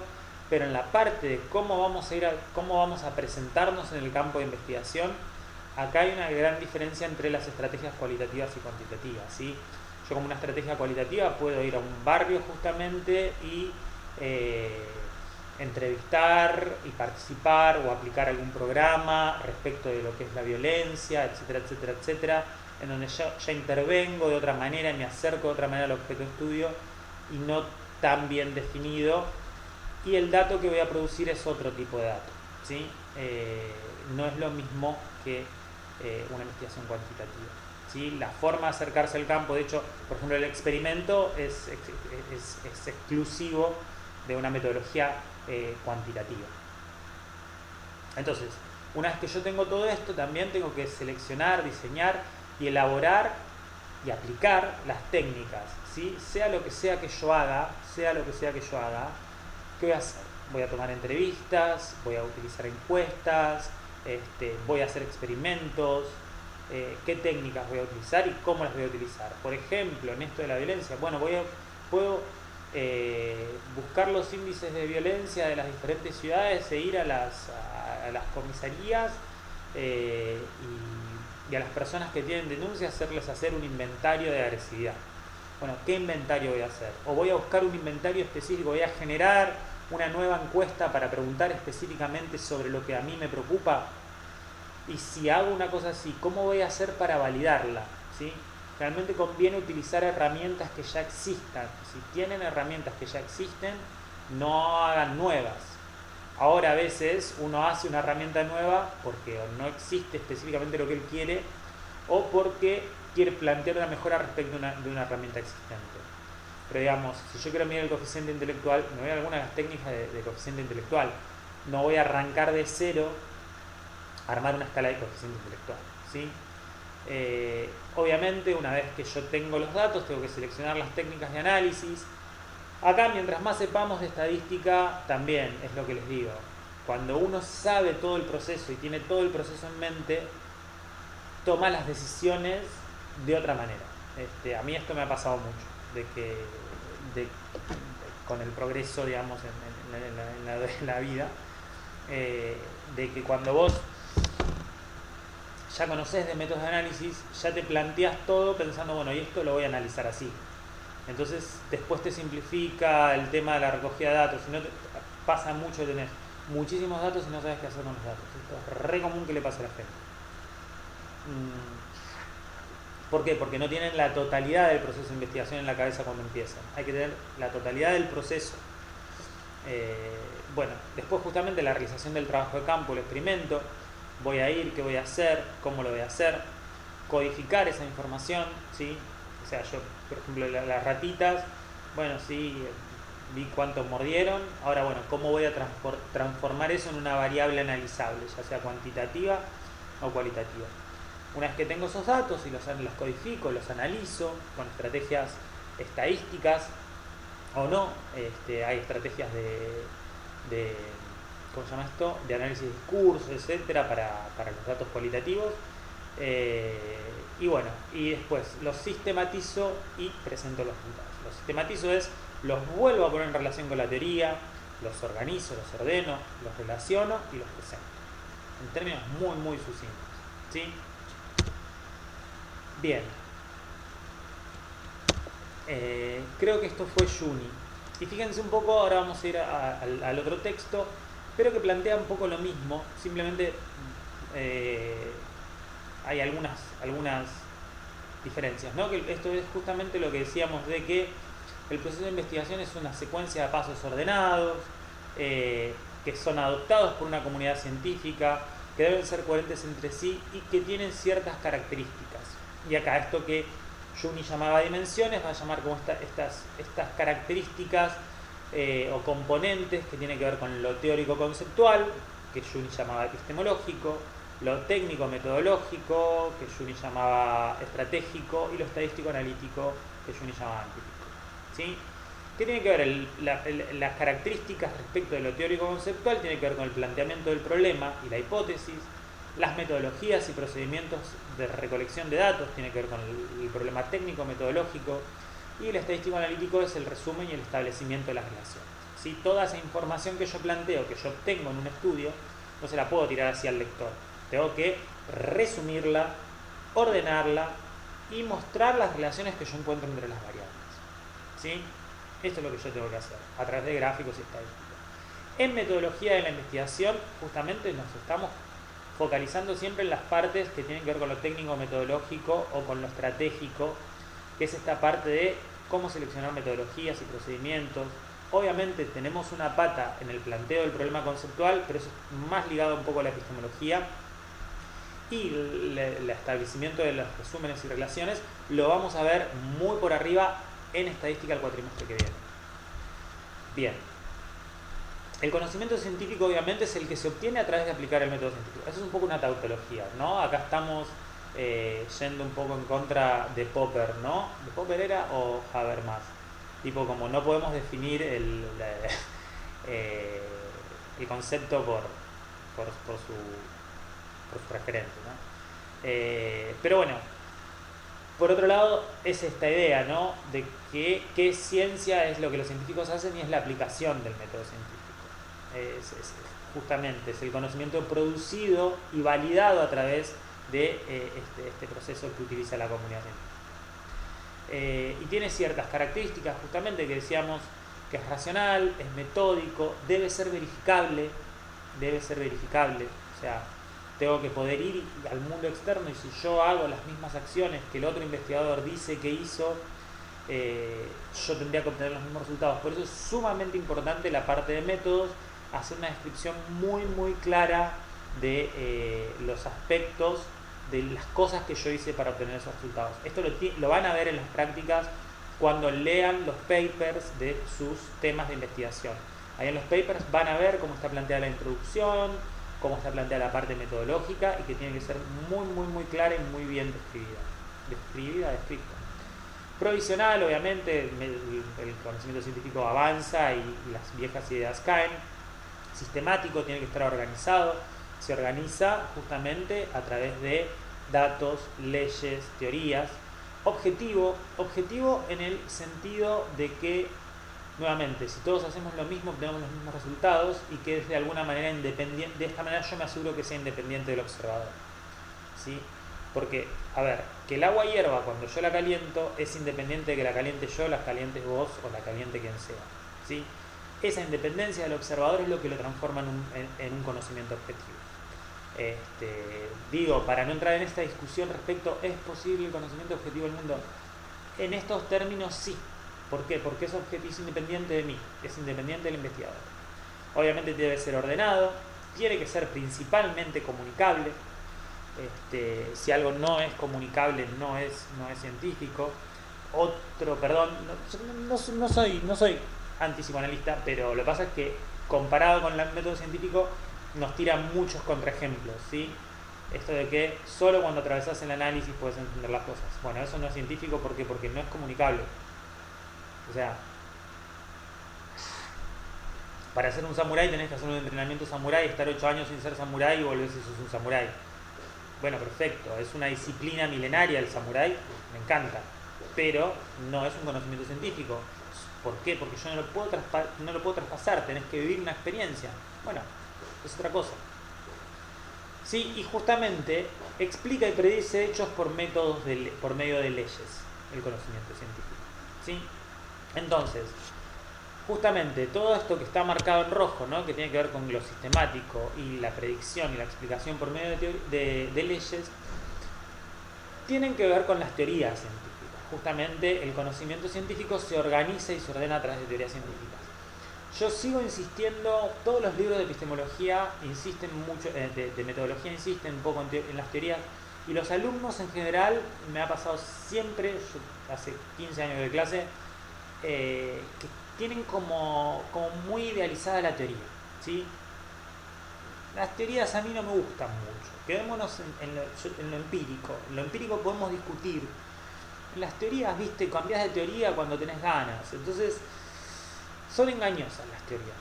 pero en la parte de cómo vamos a presentarnos en el campo de investigación, acá hay una gran diferencia entre las estrategias cualitativas y cuantitativas, ¿sí? Yo como una estrategia cualitativa puedo ir a un barrio justamente y entrevistar y participar o aplicar algún programa respecto de lo que es la violencia, etcétera, etcétera, etcétera, en donde ya intervengo de otra manera y me acerco de otra manera al objeto de estudio y no tan bien definido, y el dato que voy a producir es otro tipo de dato, ¿sí? No es lo mismo que una investigación cuantitativa, ¿sí? La forma de acercarse al campo, de hecho, por ejemplo, el experimento es exclusivo de una metodología cuantitativa. Entonces, una vez que yo tengo todo esto, también tengo que seleccionar, diseñar y elaborar y aplicar las técnicas, ¿sí? Sea lo que sea que yo haga, ¿qué voy a hacer? Voy a tomar entrevistas, voy a utilizar encuestas, voy a hacer experimentos, qué técnicas voy a utilizar y cómo las voy a utilizar. Por ejemplo, en esto de la violencia, bueno, puedo buscar los índices de violencia de las diferentes ciudades e ir a las comisarías y a las personas que tienen denuncias hacerles hacer un inventario de agresividad. Bueno, ¿qué inventario voy a hacer? O voy a buscar un inventario específico, voy a generar una nueva encuesta para preguntar específicamente sobre lo que a mí me preocupa. Y si hago una cosa así, ¿cómo voy a hacer para validarla? ¿Sí? Realmente conviene utilizar herramientas que ya existan. Si tienen herramientas que ya existen, no hagan nuevas. Ahora a veces uno hace una herramienta nueva porque no existe específicamente lo que él quiere o porque quiere plantear una mejora respecto de una herramienta existente. Pero digamos, si yo quiero medir el coeficiente intelectual, me voy a alguna de las técnicas de coeficiente intelectual. No voy a arrancar de cero a armar una escala de coeficiente intelectual, ¿sí? Obviamente, una vez que yo tengo los datos, tengo que seleccionar las técnicas de análisis. Acá, mientras más sepamos de estadística, también es lo que les digo. Cuando uno sabe todo el proceso y tiene todo el proceso en mente, toma las decisiones de otra manera. A mí esto me ha pasado mucho, con el progreso, digamos, en la vida, de que cuando vos ya conocés de métodos de análisis, ya te planteas todo pensando, bueno, y esto lo voy a analizar así. Entonces, después te simplifica el tema de la recogida de datos. Si no pasa mucho de tener muchísimos datos y no sabes qué hacer con los datos. Esto es re común que le pase a la gente. ¿Por qué? Porque no tienen la totalidad del proceso de investigación en la cabeza cuando empiezan. Hay que tener la totalidad del proceso. Bueno, después justamente la realización del trabajo de campo, el experimento. Voy a ir, qué voy a hacer, cómo lo voy a hacer, codificar esa información, ¿sí? O sea, yo, por ejemplo, las ratitas, bueno, sí, vi cuántos mordieron, ahora, bueno, cómo voy a transformar eso en una variable analizable, ya sea cuantitativa o cualitativa. Una vez que tengo esos datos y los codifico, los analizo con estrategias estadísticas o no, hay estrategias de ¿cómo se llama esto? De análisis de discursos, etcétera, para los datos cualitativos. Y bueno, y después los sistematizo y presento los resultados. Los sistematizo los vuelvo a poner en relación con la teoría, los organizo, los ordeno, los relaciono y los presento. En términos muy, muy sucintos, ¿sí? Bien. Creo que esto fue Juni. Y fíjense un poco, ahora vamos a ir al otro texto, pero que plantea un poco lo mismo, simplemente hay algunas diferencias, ¿no? Que esto es justamente lo que decíamos de que el proceso de investigación es una secuencia de pasos ordenados, que son adoptados por una comunidad científica, que deben ser coherentes entre sí y que tienen ciertas características. Y acá esto que Juni llamaba dimensiones va a llamar como estas características o componentes que tienen que ver con lo teórico-conceptual, que Juni llamaba epistemológico, lo técnico-metodológico, que Juni llamaba estratégico, y lo estadístico-analítico, que Juni llamaba científico. ¿Sí? ¿Qué tiene que ver? Las características respecto de lo teórico-conceptual tiene que ver con el planteamiento del problema y la hipótesis. Las metodologías y procedimientos de recolección de datos tiene que ver con el problema técnico-metodológico. Y el estadístico-analítico es el resumen y el establecimiento de las relaciones. ¿Sí? Toda esa información que yo planteo, que yo obtengo en un estudio, no se la puedo tirar hacia el lector. Tengo que resumirla, ordenarla y mostrar las relaciones que yo encuentro entre las variables. ¿Sí? Esto es lo que yo tengo que hacer, a través de gráficos y estadísticas. En metodología de la investigación, justamente nos estamos focalizando siempre en las partes que tienen que ver con lo técnico-metodológico o con lo estratégico, que es esta parte de cómo seleccionar metodologías y procedimientos. Obviamente tenemos una pata en el planteo del problema conceptual, pero eso es más ligado un poco a la epistemología, y el establecimiento de los resúmenes y relaciones lo vamos a ver muy por arriba en estadística el cuatrimestre que viene. Bien. El conocimiento científico obviamente es el que se obtiene a través de aplicar el método científico. Eso es un poco una tautología, ¿no? Acá estamos yendo un poco en contra de Popper, ¿no? ¿De Popper era o Habermas? Tipo como no podemos definir el concepto por su referente, ¿no? Pero bueno, por otro lado es esta idea, ¿no? De que qué ciencia es lo que los científicos hacen y es la aplicación del método científico. Justamente es el conocimiento producido y validado a través de este proceso que utiliza la comunidad científica. Y tiene ciertas características, justamente, que decíamos que es racional, es metódico, debe ser verificable, o sea, tengo que poder ir al mundo externo y si yo hago las mismas acciones que el otro investigador dice que hizo, yo tendría que obtener los mismos resultados. Por eso es sumamente importante la parte de métodos hacer una descripción muy clara de los aspectos de las cosas que yo hice para obtener esos resultados. Esto lo van a ver en las prácticas cuando lean los papers de sus temas de investigación. Ahí en los papers van a ver cómo está planteada la introducción, cómo está planteada la parte metodológica, y que tiene que ser muy clara y muy bien descrita. Provisional, obviamente, el conocimiento científico avanza y las viejas ideas caen. Sistemático, tiene que estar organizado. Se organiza justamente a través de datos, leyes, teorías. Objetivo en el sentido de que, nuevamente, si todos hacemos lo mismo, obtenemos los mismos resultados, y que es de alguna manera independiente. De esta manera yo me aseguro que sea independiente del observador, ¿sí? Porque, a ver, que el agua hierva cuando yo la caliento es independiente de que la caliente yo, la calientes vos o la caliente quien sea, ¿sí? Esa independencia del observador es lo que lo transforma en un conocimiento objetivo. Digo, para no entrar en esta discusión respecto, ¿es posible el conocimiento objetivo del mundo? En estos términos sí. ¿Por qué? Porque es independiente de mí, es independiente del investigador. Obviamente debe ser ordenado, tiene que ser principalmente comunicable. Si algo no es comunicable, no es científico. No soy antipsicoanalista, pero lo que pasa es que comparado con el método científico nos tira muchos contraejemplos, ¿sí? Esto de que solo cuando atravesás el análisis puedes entender las cosas. Bueno, eso no es científico, ¿por qué? Porque no es comunicable. O sea, para ser un samurái tenés que hacer un entrenamiento samurái, estar 8 años sin ser samurái y volvés y sos un samurái. Bueno, perfecto, es una disciplina milenaria el samurái, me encanta, pero no es un conocimiento científico. ¿Por qué? Porque yo no lo puedo traspasar, tenés que vivir una experiencia. Bueno, es otra cosa. Sí, y justamente explica y predice hechos por medio de leyes, el conocimiento científico, ¿sí? Entonces, justamente todo esto que está marcado en rojo, ¿no?, que tiene que ver con lo sistemático y la predicción y la explicación por medio de leyes, tienen que ver con las teorías científicas. Justamente el conocimiento científico se organiza y se ordena a través de teorías científicas. Yo sigo insistiendo, todos los libros de epistemología insisten mucho, de metodología insisten un poco en las teorías, y los alumnos en general, me ha pasado siempre, yo hace 15 años de clase, que tienen como muy idealizada la teoría, ¿sí? Las teorías a mí no me gustan mucho. Quedémonos en lo empírico. En lo empírico podemos discutir. En las teorías, viste, cambiás de teoría cuando tenés ganas. Entonces, son engañosas las teorías.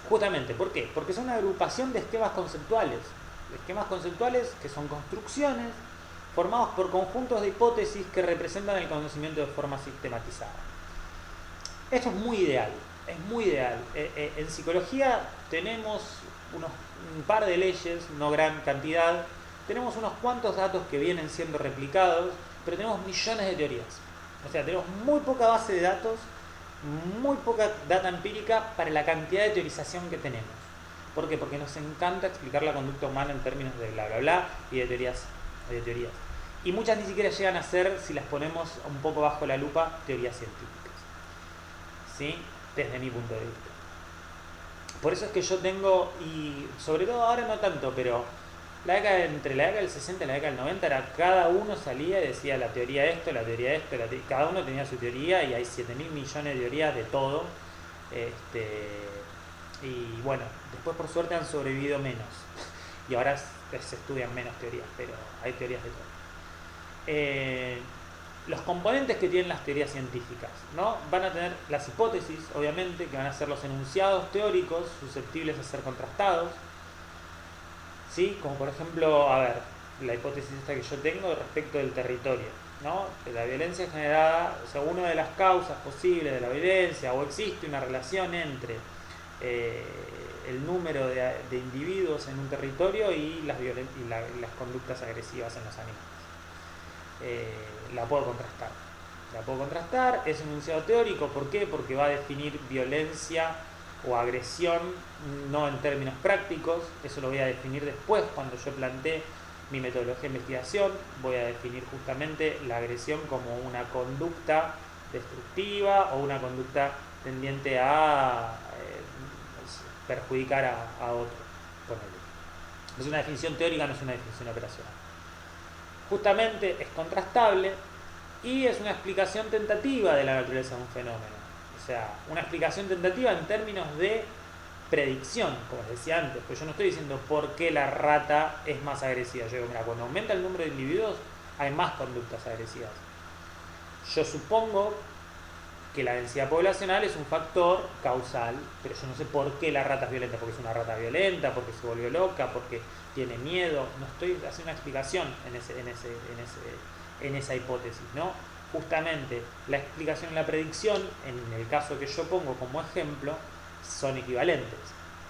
Justamente, ¿por qué? Porque son una agrupación de esquemas conceptuales. Esquemas conceptuales que son construcciones formados por conjuntos de hipótesis que representan el conocimiento de forma sistematizada. Esto es muy ideal. En psicología tenemos un par de leyes, no gran cantidad. Tenemos unos cuantos datos que vienen siendo replicados, pero tenemos millones de teorías. O sea, tenemos muy poca base de datos, muy poca data empírica para la cantidad de teorización que tenemos. ¿Por qué? Porque nos encanta explicar la conducta humana en términos de bla bla bla y de teorías. Y muchas ni siquiera llegan a ser, si las ponemos un poco bajo la lupa, teorías científicas, ¿sí? Desde mi punto de vista. Por eso es que yo tengo, y sobre todo ahora no tanto, pero entre la década del 60 y la década del 90 cada uno salía y decía la teoría esto, cada uno tenía su teoría, y hay 7.000 millones de teorías de todo. Y bueno, después por suerte han sobrevivido menos y ahora se estudian menos teorías, pero hay teorías de todo. Los componentes que tienen las teorías científicas, ¿no? Van a tener las hipótesis, obviamente, que van a ser los enunciados teóricos susceptibles de ser contrastados, ¿sí? Como por ejemplo, a ver, la hipótesis esta que yo tengo respecto del territorio, ¿no? Que la violencia es generada, o sea, una de las causas posibles de la violencia, o existe una relación entre el número de individuos en un territorio y las conductas agresivas en los animales. La puedo contrastar, es un enunciado teórico. ¿Por qué? Porque va a definir violencia o agresión no en términos prácticos. Eso lo voy a definir después cuando yo plantee mi metodología de investigación. Voy a definir justamente la agresión como una conducta destructiva o una conducta tendiente a perjudicar a otro. Ponele. Es una definición teórica, no es una definición operacional. Justamente es contrastable y es una explicación tentativa de la naturaleza de un fenómeno. O sea, una explicación tentativa en términos de predicción, como les decía antes, pues yo no estoy diciendo por qué la rata es más agresiva. Yo digo, mira, cuando aumenta el número de individuos hay más conductas agresivas. Yo supongo que la densidad poblacional es un factor causal, pero yo no sé por qué la rata es violenta, porque es una rata violenta, porque se volvió loca, porque tiene miedo. No estoy haciendo una explicación en esa hipótesis, ¿no? Justamente la explicación y la predicción, en el caso que yo pongo como ejemplo, son equivalentes.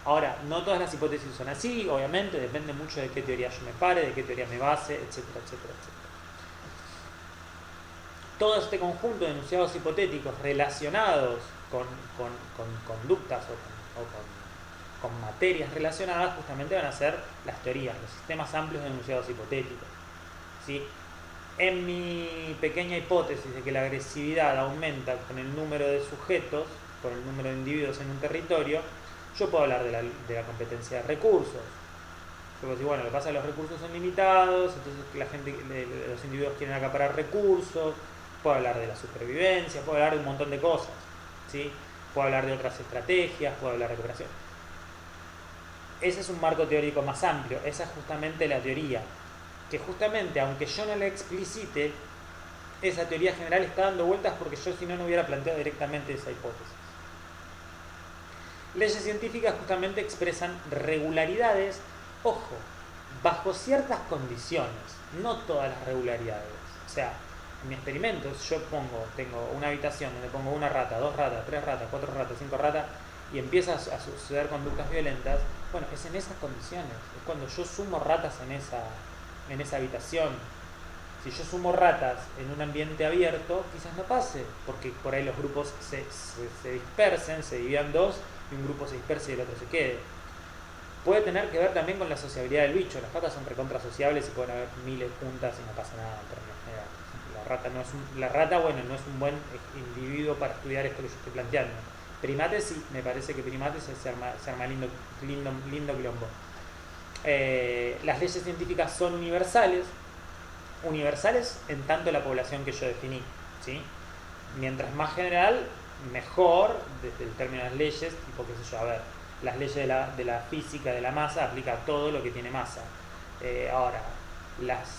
Ahora, no todas las hipótesis son así, obviamente, depende mucho de qué teoría yo me pare, de qué teoría me base, etcétera, etcétera, etcétera. Todo este conjunto de enunciados hipotéticos relacionados con conductas o con materias relacionadas justamente van a ser las teorías, los sistemas amplios de enunciados hipotéticos. ¿Sí? En mi pequeña hipótesis de que la agresividad aumenta con el número de sujetos, con el número de individuos en un territorio, yo puedo hablar de la competencia de recursos. Yo puedo decir, bueno, lo que pasa es que los recursos son limitados, entonces los individuos quieren acaparar recursos. Puedo hablar de la supervivencia, puedo hablar de un montón de cosas, ¿sí? Puedo hablar de otras estrategias, puedo hablar de cooperación. Ese es un marco teórico más amplio, esa es justamente la teoría, que justamente, aunque yo no la explicite, esa teoría general está dando vueltas porque yo si no hubiera planteado directamente esa hipótesis. Leyes científicas justamente expresan regularidades, ojo, bajo ciertas condiciones, no todas las regularidades. O sea, en mi experimento yo tengo una habitación donde pongo una rata, 2 ratas, 3 ratas, 4 ratas, 5 ratas y empieza a suceder conductas violentas. Bueno, es en esas condiciones, es cuando yo sumo ratas en esa habitación. Si yo sumo ratas en un ambiente abierto, quizás no pase, porque por ahí los grupos se dispersen, se dividan dos y un grupo se disperse y el otro se quede. Puede tener que ver también con la sociabilidad del bicho. Las ratas son recontra sociables y pueden haber miles juntas y no pasa nada en términos generales. La rata, bueno, no es un buen individuo para estudiar esto que yo estoy planteando. Primates sí, me parece que primates se arma lindo quilombo. Las leyes científicas son universales en tanto la población que yo definí, ¿sí? Mientras más general, mejor, desde el término de las leyes, tipo, qué sé yo, a ver, las leyes de la física de la masa aplica a todo lo que tiene masa. Ahora, las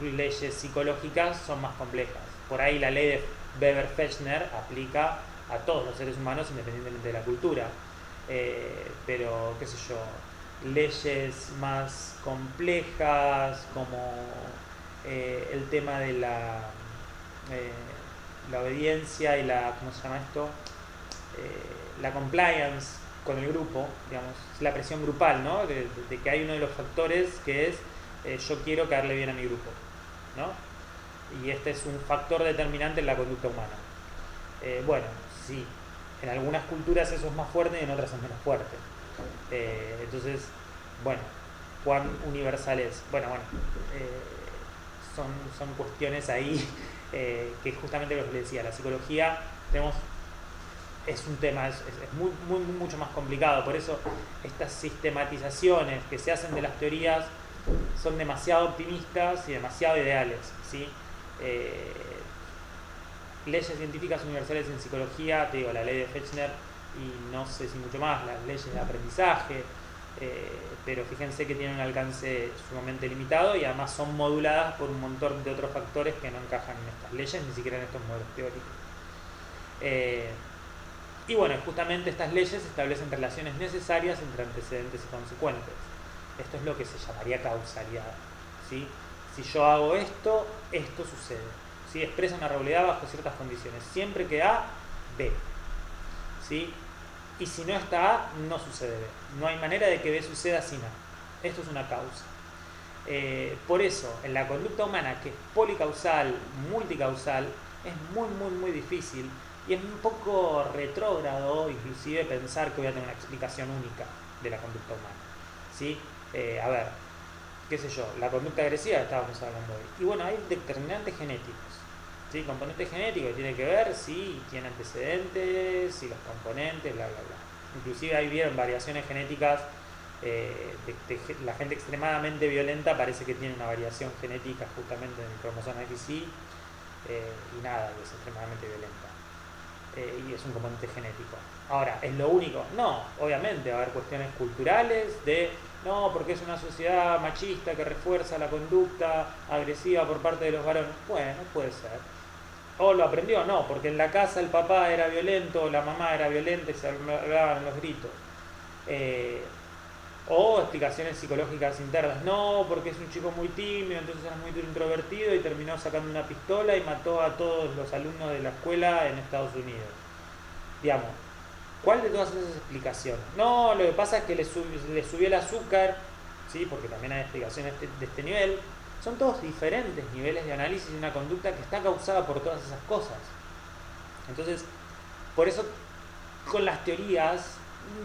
leyes psicológicas son más complejas. Por ahí la ley de Weber-Fechner aplica a todos los seres humanos independientemente de la cultura. Pero, qué sé yo, leyes más complejas como el tema de la obediencia y ¿cómo se llama esto? La compliance con el grupo, digamos, la presión grupal, ¿no? De que hay uno de los factores que es yo quiero caerle bien a mi grupo, ¿no? Y este es un factor determinante en la conducta humana. Bueno, sí, en algunas culturas eso es más fuerte y en otras es menos fuerte. Entonces, bueno, ¿cuán universal es? Bueno, son cuestiones ahí que justamente lo que les decía, la psicología es un tema, es mucho más complicado. Por eso estas sistematizaciones que se hacen de las teorías son demasiado optimistas y demasiado ideales, ¿sí? Leyes científicas universales en psicología, te digo, la ley de Fechner y no sé si mucho más, las leyes de aprendizaje, pero fíjense que tienen un alcance sumamente limitado y además son moduladas por un montón de otros factores que no encajan en estas leyes, ni siquiera en estos modelos teóricos. Y bueno, justamente estas leyes establecen relaciones necesarias entre antecedentes y consecuentes. Esto es lo que se llamaría causalidad, ¿sí? Si yo hago esto, esto sucede, ¿sí? Expresa una regularidad bajo ciertas condiciones. Siempre que A, B, ¿sí? Y si no está A, no sucede B. No hay manera de que B suceda sin A. Esto es una causa. Por eso, en la conducta humana, que es policausal, multicausal, es muy difícil y es un poco retrógrado, inclusive, pensar que voy a tener una explicación única de la conducta humana, ¿sí? A ver, qué sé yo, la conducta agresiva estábamos hablando hoy. Y bueno, hay determinantes genéticos, ¿sí? Componente genético que tiene que ver si tiene antecedentes, si los componentes, bla. Inclusive ahí vieron variaciones genéticas, la gente extremadamente violenta parece que tiene una variación genética justamente en el cromosoma XY, y nada, que es extremadamente violenta. Y es un componente genético. Ahora, ¿es lo único? No, obviamente va a haber cuestiones culturales de, no, porque es una sociedad machista que refuerza la conducta agresiva por parte de los varones. Bueno, puede ser. O lo aprendió, no, porque en la casa el papá era violento, la mamá era violenta y se hablaban los gritos. O explicaciones psicológicas internas, no, porque es un chico muy tímido, entonces era muy introvertido y terminó sacando una pistola y mató a todos los alumnos de la escuela en Estados Unidos. Digamos, ¿cuál de todas esas explicaciones? No, lo que pasa es que le subió el azúcar, ¿sí? Porque también hay explicaciones de este nivel. Son todos diferentes niveles de análisis de una conducta que está causada por todas esas cosas. Entonces, por eso con las teorías,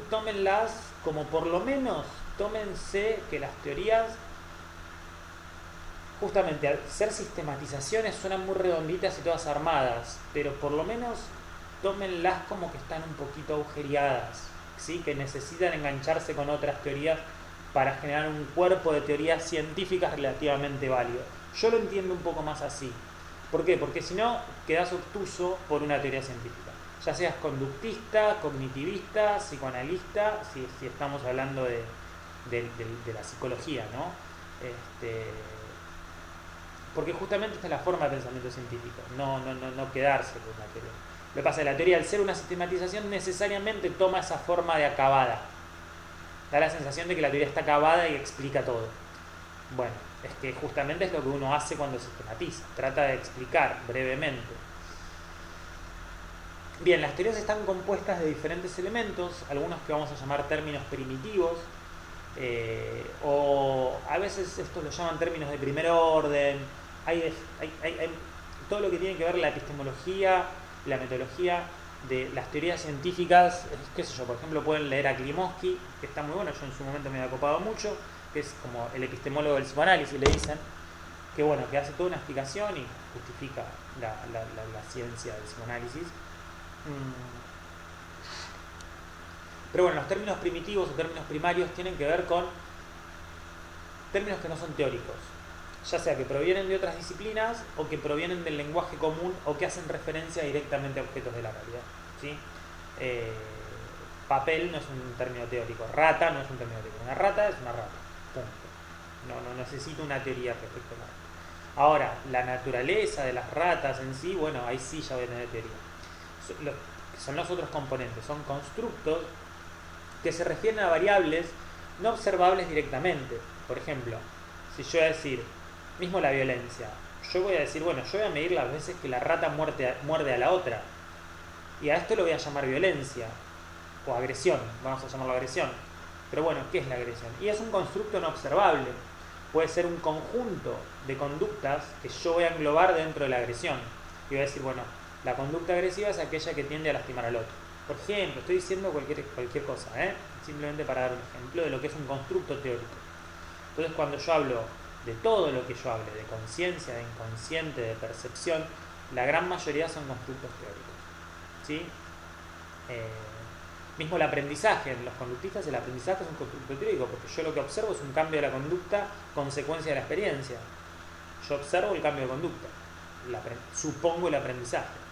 tómenlas como por lo menos, tómense que las teorías, justamente al ser sistematizaciones, suenan muy redonditas y todas armadas, pero por lo menos tómenlas como que están un poquito agujereadas, ¿sí? Que necesitan engancharse con otras teorías para generar un cuerpo de teorías científicas relativamente válido. Yo lo entiendo un poco más así. ¿Por qué? Porque si no, quedás obtuso por una teoría científica. Ya seas conductista, cognitivista, psicoanalista, si estamos hablando de la psicología, ¿no? Porque justamente esta es la forma de pensamiento científico, no quedarse con una teoría. Lo que pasa es que la teoría, al ser una sistematización, necesariamente toma esa forma de acabada. Da la sensación de que la teoría está acabada y explica todo. Bueno, es que justamente es lo que uno hace cuando sistematiza, trata de explicar brevemente. Bien, las teorías están compuestas de diferentes elementos, algunos que vamos a llamar términos primitivos, o a veces estos lo llaman términos de primer orden. Hay todo lo que tiene que ver la epistemología, la metodología de las teorías científicas, qué sé yo, por ejemplo pueden leer a Klimovsky, que está muy bueno, yo en su momento me había copado mucho, que es como el epistemólogo del psicoanálisis, le dicen, que bueno, que hace toda una explicación y justifica la ciencia del psicoanálisis. Pero bueno, los términos primitivos o términos primarios tienen que ver con términos que no son teóricos, ya sea que provienen de otras disciplinas o que provienen del lenguaje común o que hacen referencia directamente a objetos de la realidad, ¿sí? Papel no es un término teórico, rata no es un término teórico, una rata es una rata, punto. No necesito una teoría respecto a la rata. Ahora, la naturaleza de las ratas en sí, bueno, ahí sí ya voy a tener teoría. Son los otros componentes, son constructos que se refieren a variables no observables directamente. Por ejemplo, si yo voy a decir, mismo la violencia, yo voy a decir, bueno, yo voy a medir las veces que la rata muerde a la otra, y a esto lo voy a llamar violencia, o agresión, vamos a llamarlo agresión. Pero bueno, ¿qué es la agresión? Y es un constructo no observable, puede ser un conjunto de conductas que yo voy a englobar dentro de la agresión, y voy a decir, bueno, la conducta agresiva es aquella que tiende a lastimar al otro. Por ejemplo, estoy diciendo cualquier cosa, simplemente para dar un ejemplo de lo que es un constructo teórico. Entonces, cuando yo hablo de todo lo que yo hable, de conciencia, de inconsciente, de percepción, la gran mayoría son constructos teóricos, ¿sí? Mismo el aprendizaje, en los conductistas el aprendizaje es un constructo teórico, porque yo lo que observo es un cambio de la conducta consecuencia de la experiencia. Yo observo el cambio de conducta, supongo el aprendizaje.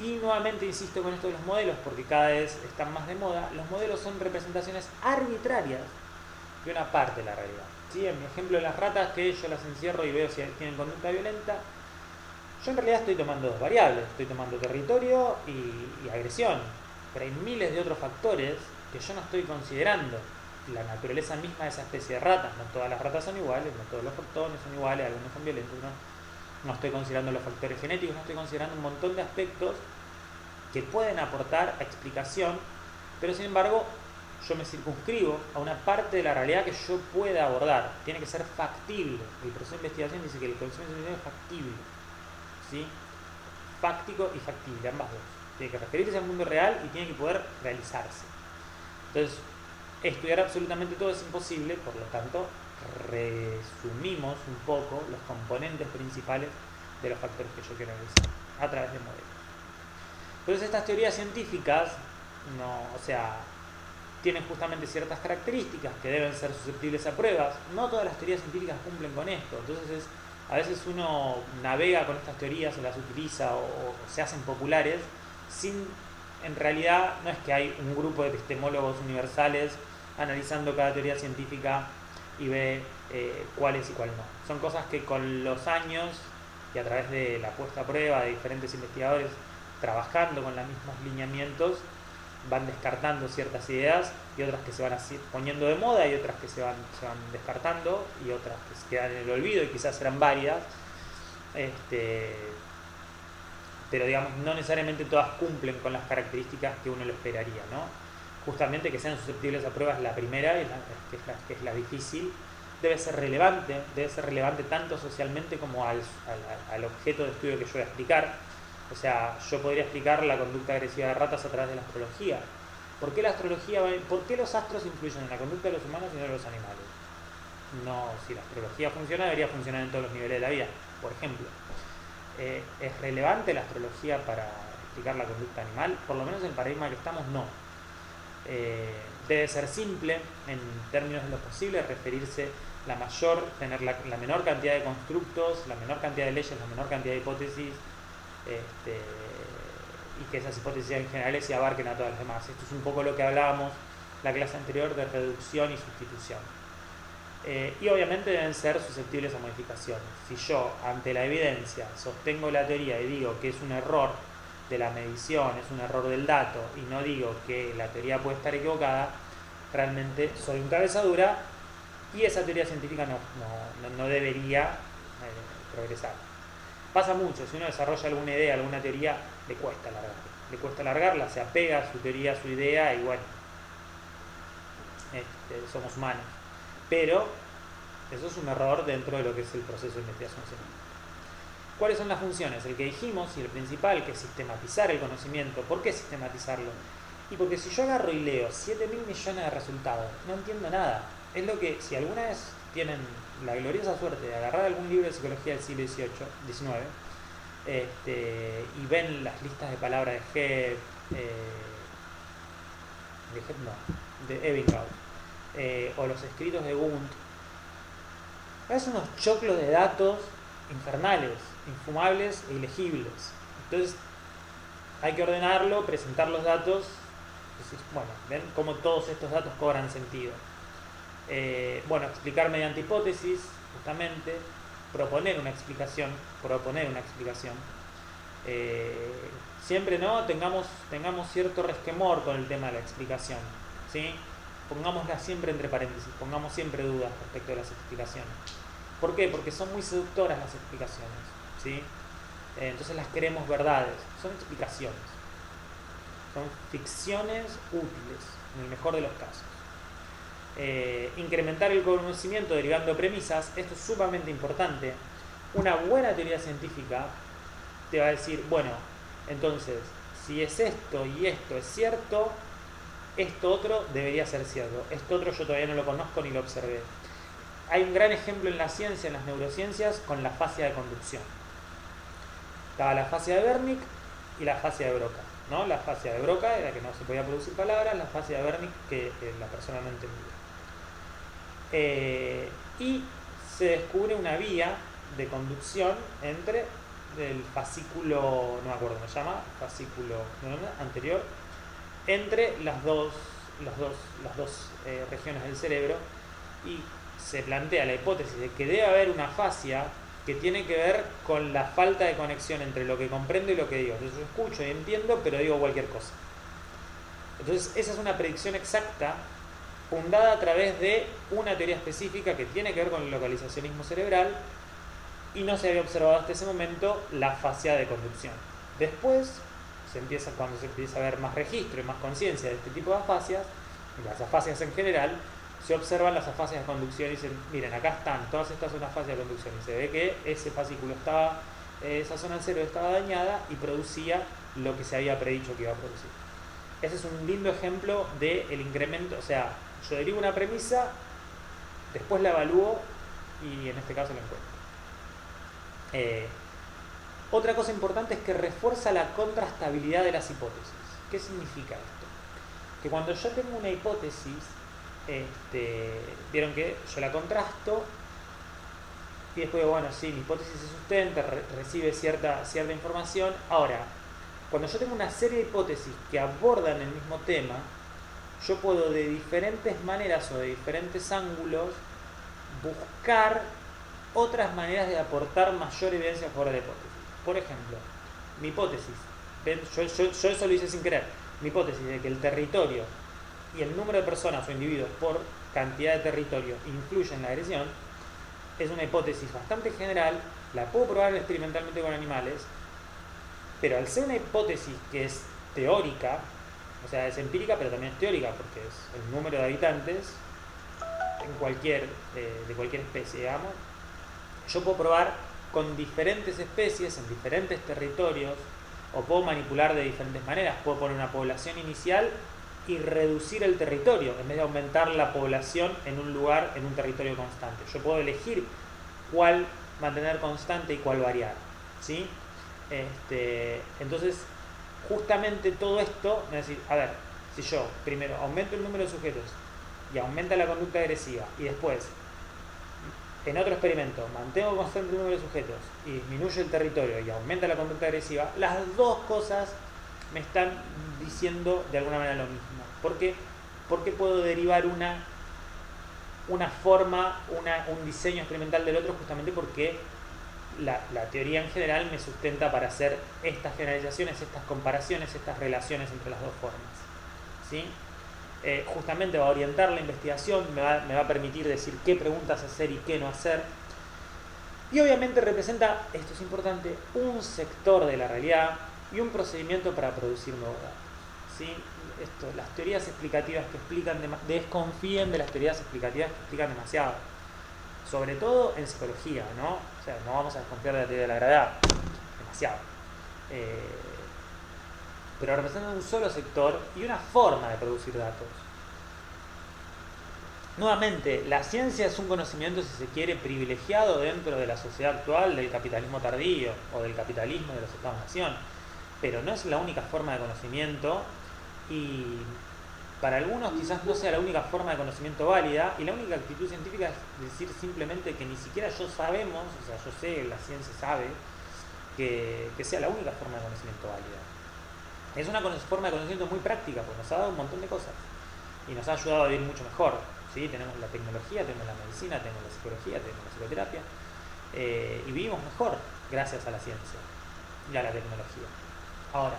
Y nuevamente insisto con esto de los modelos, porque cada vez están más de moda. Los modelos son representaciones arbitrarias de una parte de la realidad, ¿sí? En mi ejemplo de las ratas, que yo las encierro y veo si tienen conducta violenta, yo en realidad estoy tomando dos variables, estoy tomando territorio y agresión, pero hay miles de otros factores que yo no estoy considerando. La naturaleza misma de esa especie de ratas, no todas las ratas son iguales, no todos los factores son iguales, algunos son violentos, no estoy considerando los factores genéticos, no estoy considerando un montón de aspectos que pueden aportar a explicación, pero sin embargo yo me circunscribo a una parte de la realidad que yo pueda abordar. Tiene que ser factible. El proceso de investigación dice que el conocimiento científico es factible, ¿sí? Fáctico y factible, ambas dos. Tiene que referirse al mundo real y tiene que poder realizarse. Entonces, estudiar absolutamente todo es imposible, por lo tanto resumimos un poco los componentes principales de los factores que yo quiero analizar a través de modelos. Entonces estas teorías científicas no, o sea, tienen justamente ciertas características que deben ser susceptibles a pruebas. No todas las teorías científicas cumplen con esto. Entonces, a veces uno navega con estas teorías o las utiliza o se hacen populares sin, en realidad, no es que hay un grupo de epistemólogos universales analizando cada teoría científica y ve cuál es y cuál no. Son cosas que con los años y a través de la puesta a prueba de diferentes investigadores trabajando con los mismos lineamientos van descartando ciertas ideas y otras que se van así poniendo de moda y otras que se van descartando y otras que se quedan en el olvido y quizás serán varias, pero digamos no necesariamente todas cumplen con las características que uno lo esperaría, ¿no? Justamente que sean susceptibles a pruebas la primera, que es la difícil, debe ser relevante tanto socialmente como al objeto de estudio que yo voy a explicar. O sea, yo podría explicar la conducta agresiva de ratas a través de la astrología. ¿Por qué los astros influyen en la conducta de los humanos y no de los animales? No, si la astrología funciona, debería funcionar en todos los niveles de la vida, por ejemplo. ¿Es relevante la astrología para explicar la conducta animal? Por lo menos en el paradigma que estamos, no. Debe ser simple, en términos de lo posible, tener la menor cantidad de constructos, la menor cantidad de leyes, la menor cantidad de hipótesis, y que esas hipótesis en generales se abarquen a todas las demás. Esto es un poco lo que hablábamos la clase anterior de reducción y sustitución. Y obviamente deben ser susceptibles a modificaciones. Si yo, ante la evidencia, sostengo la teoría y digo que es un error de la medición, es un error del dato, y no digo que la teoría puede estar equivocada, realmente soy un cabeza dura y esa teoría científica no debería progresar. Pasa mucho, si uno desarrolla alguna idea, alguna teoría, le cuesta alargarla, se apega a su teoría, a su idea y bueno, somos humanos. Pero eso es un error dentro de lo que es el proceso de investigación científica. ¿Cuáles son las funciones? El que dijimos y el principal, que es sistematizar el conocimiento. ¿Por qué sistematizarlo? Y porque si yo agarro y leo 7.000 millones de resultados, no entiendo nada. Es lo que, si alguna vez tienen la gloriosa suerte de agarrar algún libro de psicología del siglo XIX, y ven las listas de palabras de Ebbinghaus, o los escritos de Wundt, es unos choclos de datos infernales, infumables e ilegibles. Entonces hay que ordenarlo, presentar los datos. Bueno, ven cómo todos estos datos cobran sentido. Explicar mediante hipótesis, justamente, proponer una explicación. Siempre no tengamos cierto resquemor con el tema de la explicación, ¿sí? Pongámosla siempre entre paréntesis, pongamos siempre dudas respecto a las explicaciones. ¿Por qué? Porque son muy seductoras las explicaciones, ¿sí? Entonces las queremos verdades, son explicaciones, son ficciones útiles, en el mejor de los casos. Incrementar el conocimiento derivando premisas, esto es sumamente importante. Una buena teoría científica te va a decir, bueno, entonces, si es esto y esto es cierto, esto otro debería ser cierto, esto otro yo todavía no lo conozco ni lo observé. Hay un gran ejemplo en la ciencia, en las neurociencias, con la fascia de conducción. Estaba la fascia de Wernicke y la fascia de Broca, ¿no? La fascia de Broca era que no se podía producir palabras, la fascia de Wernicke que la persona no entendía. Y se descubre una vía de conducción entre el fascículo, no me acuerdo cómo se llama, fascículo anterior, entre las dos regiones del cerebro, y se plantea la hipótesis de que debe haber una fascia que tiene que ver con la falta de conexión entre lo que comprendo y lo que digo. Entonces yo escucho y entiendo, pero digo cualquier cosa. Entonces esa es una predicción exacta fundada a través de una teoría específica que tiene que ver con el localizacionismo cerebral, y no se había observado hasta ese momento la fascia de conducción. Después, cuando se empieza a ver más registro y más conciencia de este tipo de afasias, las afasias en general, se observan las afasias de conducción y dicen, miren, acá están, todas estas son afasias de conducción, y se ve que ese fascículo esa zona del cerebro estaba dañada y producía lo que se había predicho que iba a producir. Ese es un lindo ejemplo del incremento, o sea, yo derivo una premisa, después la evalúo y en este caso la encuentro. Otra cosa importante es que refuerza la contrastabilidad de las hipótesis. ¿Qué significa esto? que cuando yo tengo una hipótesis, vieron que yo la contrasto y después, bueno, sí, mi hipótesis se sustenta, recibe cierta información. Ahora, cuando yo tengo una serie de hipótesis que abordan el mismo tema, yo puedo de diferentes maneras o de diferentes ángulos buscar otras maneras de aportar mayor evidencia a favor de la hipótesis. Por ejemplo, mi hipótesis, ¿ven? Yo eso lo hice sin querer, mi hipótesis de que el territorio y el número de personas o individuos por cantidad de territorio influye en la agresión, es una hipótesis bastante general, la puedo probar experimentalmente con animales, pero al ser una hipótesis que es teórica, o sea, es empírica, pero también es teórica, porque es el número de habitantes de cualquier especie, digamos, yo puedo probar con diferentes especies, en diferentes territorios, o puedo manipular de diferentes maneras. Puedo poner una población inicial y reducir el territorio, en vez de aumentar la población en un lugar, en un territorio constante. Yo puedo elegir cuál mantener constante y cuál variar, ¿sí? Entonces, justamente todo esto me va a decir, a ver, si yo primero aumento el número de sujetos y aumenta la conducta agresiva, y después, en otro experimento, mantengo constante el número de sujetos y disminuye el territorio y aumenta la conducta agresiva, las dos cosas me están diciendo de alguna manera lo mismo. ¿Por qué? Porque puedo derivar una forma, un diseño experimental del otro, justamente porque la teoría en general me sustenta para hacer estas generalizaciones, estas comparaciones, estas relaciones entre las dos formas, ¿sí? Justamente va a orientar la investigación, me va a permitir decir qué preguntas hacer y qué no hacer. Y obviamente representa, esto es importante, un sector de la realidad y un procedimiento para producir nuevos datos, ¿sí? Las teorías explicativas que explican, desconfíen de las teorías explicativas que explican demasiado, sobre todo en psicología, ¿no? O sea, no vamos a desconfiar de la teoría de la gravedad, demasiado. Pero representan un solo sector y una forma de producir datos. Nuevamente, la ciencia es un conocimiento, si se quiere, privilegiado dentro de la sociedad actual del capitalismo tardío o del capitalismo de los Estados-nación, pero no es la única forma de conocimiento y para algunos quizás no sea la única forma de conocimiento válida, y la única actitud científica es decir simplemente que ni siquiera yo sabemos, o sea, yo sé, la ciencia sabe que sea la única forma de conocimiento válida. Es una forma de conocimiento muy práctica, porque nos ha dado un montón de cosas y nos ha ayudado a vivir mucho mejor, ¿sí? Tenemos la tecnología, tenemos la medicina, tenemos la psicología, tenemos la psicoterapia, y vivimos mejor gracias a la ciencia y a la tecnología. Ahora,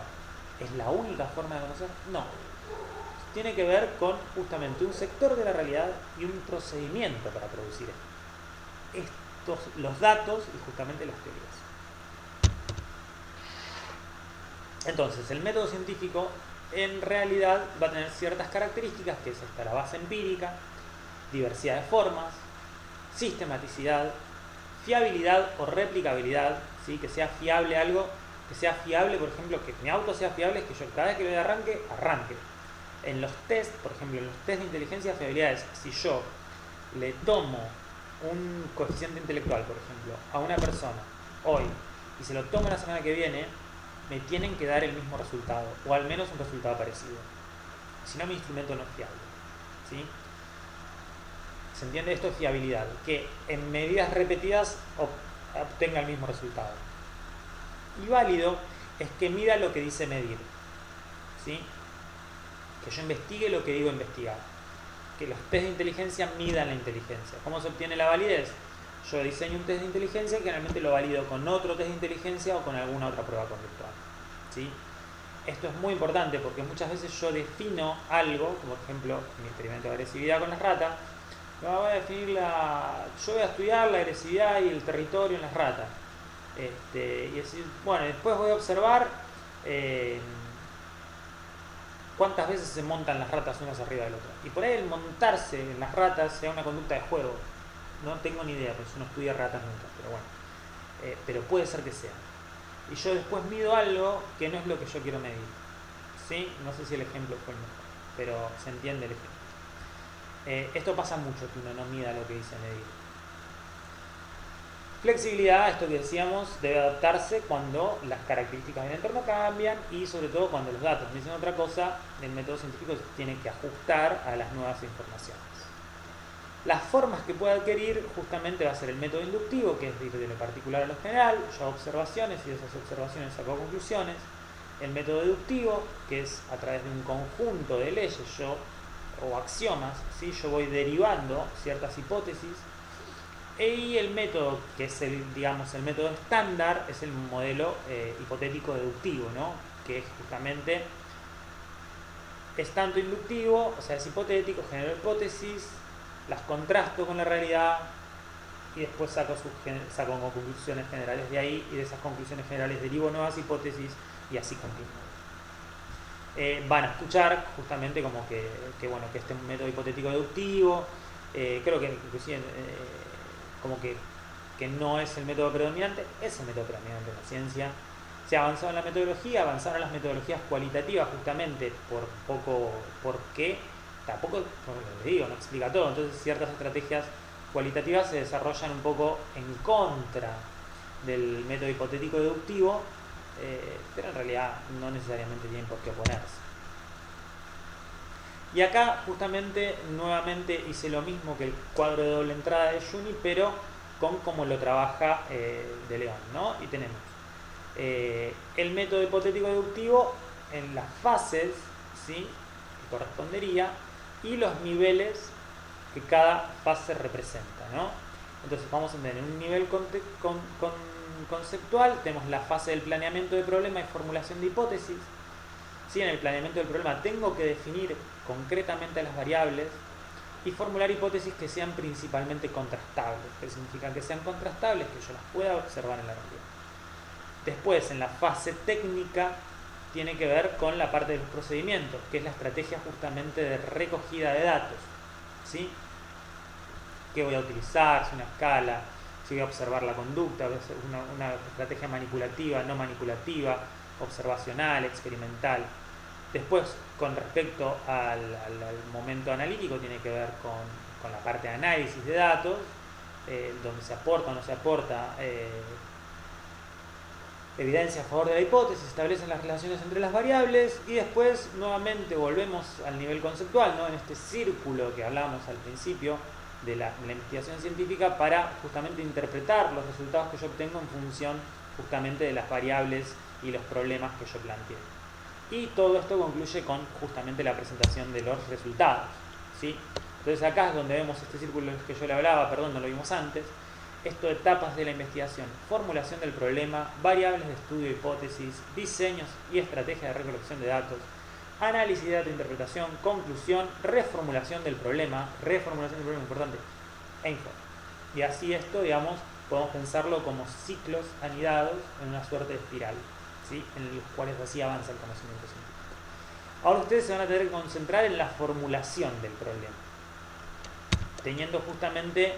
¿es la única forma de conocer? No. Tiene que ver con justamente un sector de la realidad y un procedimiento para producir los datos y justamente las teorías. Entonces, el método científico en realidad va a tener ciertas características, que es la base empírica, diversidad de formas, sistematicidad, fiabilidad o replicabilidad, ¿sí? Que sea fiable algo, que sea fiable, por ejemplo, que mi auto sea fiable, es que yo cada vez que lo arranque. En los test, por ejemplo, en los test de inteligencia, fiabilidad es si yo le tomo un coeficiente intelectual, por ejemplo, a una persona hoy y se lo tomo la semana que viene, me tienen que dar el mismo resultado, o al menos un resultado parecido. Si no, mi instrumento no es fiable, ¿sí? ¿Se entiende? Esto es fiabilidad, que en medidas repetidas obtenga el mismo resultado. Y válido es que mida lo que dice medir, ¿sí? Que yo investigue lo que digo investigar. Que los test de inteligencia midan la inteligencia. ¿Cómo se obtiene la validez? Yo diseño un test de inteligencia y generalmente lo valido con otro test de inteligencia o con alguna otra prueba conductual, ¿sí? Esto es muy importante porque muchas veces yo defino algo, como por ejemplo mi experimento de agresividad con las ratas, yo voy a estudiar la agresividad y el territorio en las ratas. Y decir, bueno, después voy a observar cuántas veces se montan las ratas unas arriba del otro. Y por ahí el montarse en las ratas sea una conducta de juego. No tengo ni idea, porque yo no estudié ratas nunca, pero bueno. Pero puede ser que sea. Y yo después mido algo que no es lo que yo quiero medir, ¿sí? No sé si el ejemplo fue el mejor, pero se entiende el ejemplo. Esto pasa mucho, que uno no mida lo que dice medir. Flexibilidad, esto que decíamos, debe adaptarse cuando las características del entorno cambian y sobre todo cuando los datos no dicen otra cosa, el método científico se tiene que ajustar a las nuevas informaciones. Las formas que puede adquirir justamente va a ser el método inductivo, que es de ir de lo particular a lo general, yo hago observaciones y de esas observaciones saco conclusiones. El método deductivo, que es a través de un conjunto de leyes o axiomas, ¿sí? Yo voy derivando ciertas hipótesis. Y el método, que es el método estándar, es el modelo hipotético deductivo, ¿no? Que es justamente, es tanto inductivo, o sea, es hipotético, genero hipótesis, las contrasto con la realidad y después saco conclusiones generales de ahí, y de esas conclusiones generales derivo nuevas hipótesis y así continúo. Van a escuchar justamente como que este método hipotético deductivo, creo que inclusive como que no es el método predominante, es el método predominante en la ciencia. Se ha avanzado en la metodología, avanzaron las metodologías cualitativas justamente porque tampoco, como les digo, no explica todo. Entonces ciertas estrategias cualitativas se desarrollan un poco en contra del método hipotético deductivo, pero en realidad no necesariamente tienen por qué oponerse. Y acá justamente nuevamente hice lo mismo que el cuadro de doble entrada de Juni, pero con cómo lo trabaja de León, ¿no? Y tenemos el método hipotético deductivo en las fases, ¿sí?, que correspondería, y los niveles que cada fase representa, ¿no? Entonces vamos a tener un nivel conceptual, tenemos la fase del planeamiento de problema y formulación de hipótesis. ¿Sí? En el planeamiento del problema tengo que definir concretamente las variables y formular hipótesis que sean principalmente contrastables. ¿Qué significa que sean contrastables? Que yo las pueda observar en la realidad. Después, en la fase técnica, tiene que ver con la parte de los procedimientos, que es la estrategia justamente de recogida de datos. ¿Sí? ¿Qué voy a utilizar? Si una escala, si voy a observar la conducta, una estrategia manipulativa, no manipulativa, observacional, experimental. Después, con respecto al momento analítico, tiene que ver con la parte de análisis de datos, donde se aporta o no se aporta evidencia a favor de la hipótesis, se establecen las relaciones entre las variables, y después nuevamente volvemos al nivel conceptual, ¿no? En este círculo que hablábamos al principio de la investigación científica, para justamente interpretar los resultados que yo obtengo en función justamente de las variables y los problemas que yo planteé. Y todo esto concluye con justamente la presentación de los resultados, ¿sí? Entonces acá es donde vemos este círculo que yo le hablaba, perdón, no lo vimos antes. Esto, etapas de la investigación: formulación del problema, variables de estudio, hipótesis, diseños y estrategia de recolección de datos, análisis de datos, interpretación, conclusión, reformulación del problema importante, e informe. Y así esto, digamos, podemos pensarlo como ciclos anidados en una suerte de espiral, ¿sí?, en los cuales así avanza el conocimiento científico. Ahora ustedes se van a tener que concentrar en la formulación del problema, teniendo justamente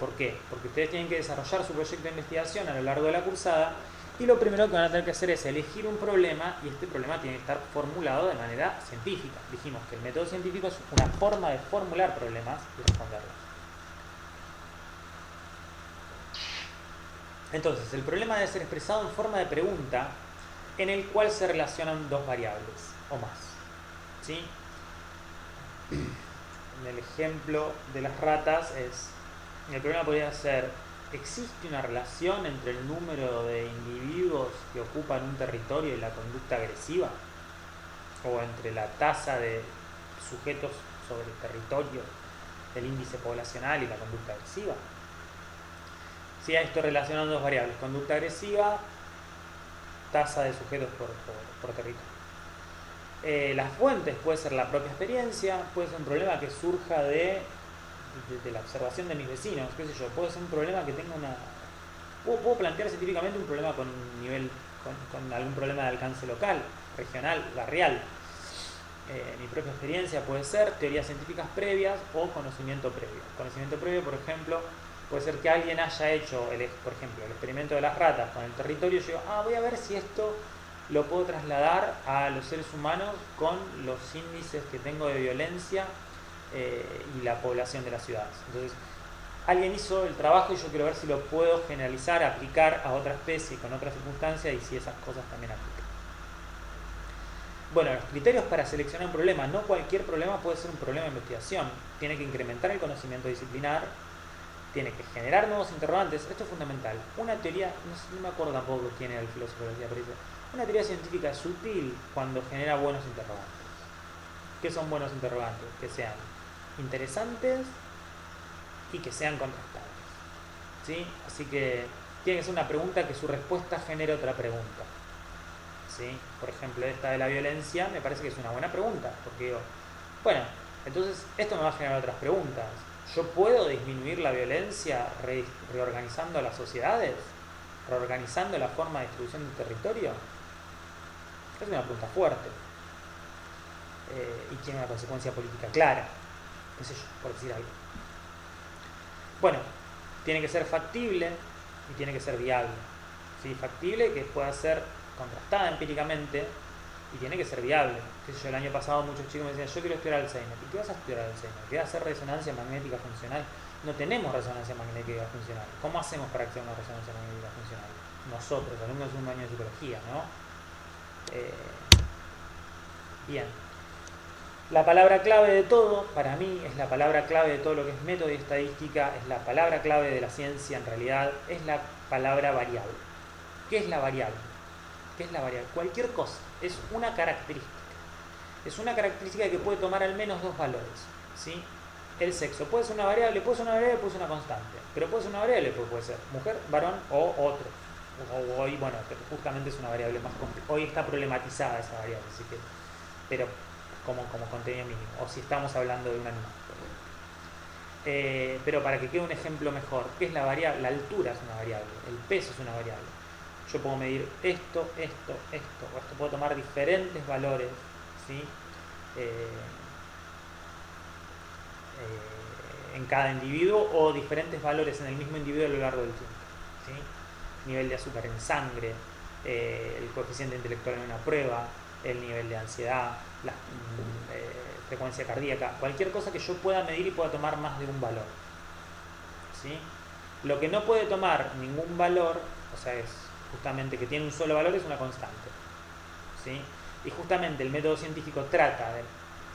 ¿por qué? Porque ustedes tienen que desarrollar su proyecto de investigación a lo largo de la cursada, y lo primero que van a tener que hacer es elegir un problema, y este problema tiene que estar formulado de manera científica. Dijimos que el método científico es una forma de formular problemas y responderlos. Entonces, el problema debe ser expresado en forma de pregunta, en el cual se relacionan dos variables o más, ¿sí? En el ejemplo de las ratas, el problema podría ser: ¿existe una relación entre el número de individuos que ocupan un territorio y la conducta agresiva? ¿O entre la tasa de sujetos sobre el territorio, el índice poblacional y la conducta agresiva? Si a esto relacionan dos variables: conducta agresiva, tasa de sujetos por territorio. Las fuentes puede ser la propia experiencia, puede ser un problema que surja de la observación de mis vecinos, qué sé yo, puede ser un problema que tenga puedo plantear científicamente un problema con algún problema de alcance local, regional, barrial. Mi propia experiencia puede ser teorías científicas previas o conocimiento previo. Conocimiento previo, por ejemplo, puede ser que alguien haya hecho, por ejemplo, el experimento de las ratas con el territorio, y yo digo, voy a ver si esto lo puedo trasladar a los seres humanos con los índices que tengo de violencia y la población de las ciudades. Entonces, alguien hizo el trabajo y yo quiero ver si lo puedo generalizar, aplicar a otra especie con otras circunstancias y si esas cosas también aplican. Bueno, los criterios para seleccionar un problema. No cualquier problema puede ser un problema de investigación. Tiene que incrementar el conocimiento disciplinar, tiene que generar nuevos interrogantes. Esto es fundamental. Una teoría, no me acuerdo tampoco quién era el filósofo que decía, pero dice, una teoría científica es útil cuando genera buenos interrogantes. ¿Qué son buenos interrogantes? Que sean interesantes y que sean contrastables. ¿Sí? Así que tiene que ser una pregunta que su respuesta genere otra pregunta. ¿Sí? Por ejemplo, esta de la violencia me parece que es una buena pregunta, porque digo, bueno, entonces esto me va a generar otras preguntas. ¿Yo puedo disminuir la violencia reorganizando las sociedades? ¿Reorganizando la forma de distribución del territorio? Es una pregunta fuerte. Y tiene una consecuencia política clara, qué sé yo, por decir algo. Bueno, tiene que ser factible y tiene que ser viable. ¿Sí? Factible, que pueda ser contrastada empíricamente, y tiene que ser viable. ¿Qué sé yo? El año pasado muchos chicos me decían, yo quiero estudiar Alzheimer. ¿Y qué vas a estudiar Alzheimer? ¿Quieres hacer resonancia magnética funcional? No tenemos resonancia magnética funcional. ¿Cómo hacemos para hacer una resonancia magnética funcional? Nosotros, alumnos de un año de psicología, ¿no? Bien. La palabra clave de todo, para mí, es la palabra clave de todo lo que es método y estadística, es la palabra clave de la ciencia, en realidad, es la palabra variable. ¿Qué es la variable? ¿Qué es la variable? Cualquier cosa, es una característica. Es una característica que puede tomar al menos dos valores, ¿sí? El sexo puede ser una variable, puede ser una variable, puede ser una constante. Pero puede ser una variable, puede ser mujer, varón o otro. Hoy, bueno, justamente es una variable más compleja. Hoy está problematizada esa variable, así que, pero como contenido mínimo, o si estamos hablando de un animal. Pero para que quede un ejemplo mejor, ¿qué es la variable? La altura es una variable, el peso es una variable. Yo puedo medir esto, o esto puedo tomar diferentes valores, ¿sí? En cada individuo, o diferentes valores en el mismo individuo a lo largo del tiempo, ¿sí? Nivel de azúcar en sangre, el coeficiente intelectual en una prueba, el nivel de ansiedad, la frecuencia cardíaca, cualquier cosa que yo pueda medir y pueda tomar más de un valor, ¿sí? Lo que no puede tomar ningún valor, o sea, es justamente que tiene un solo valor, es una constante, ¿sí? Y justamente el método científico trata de,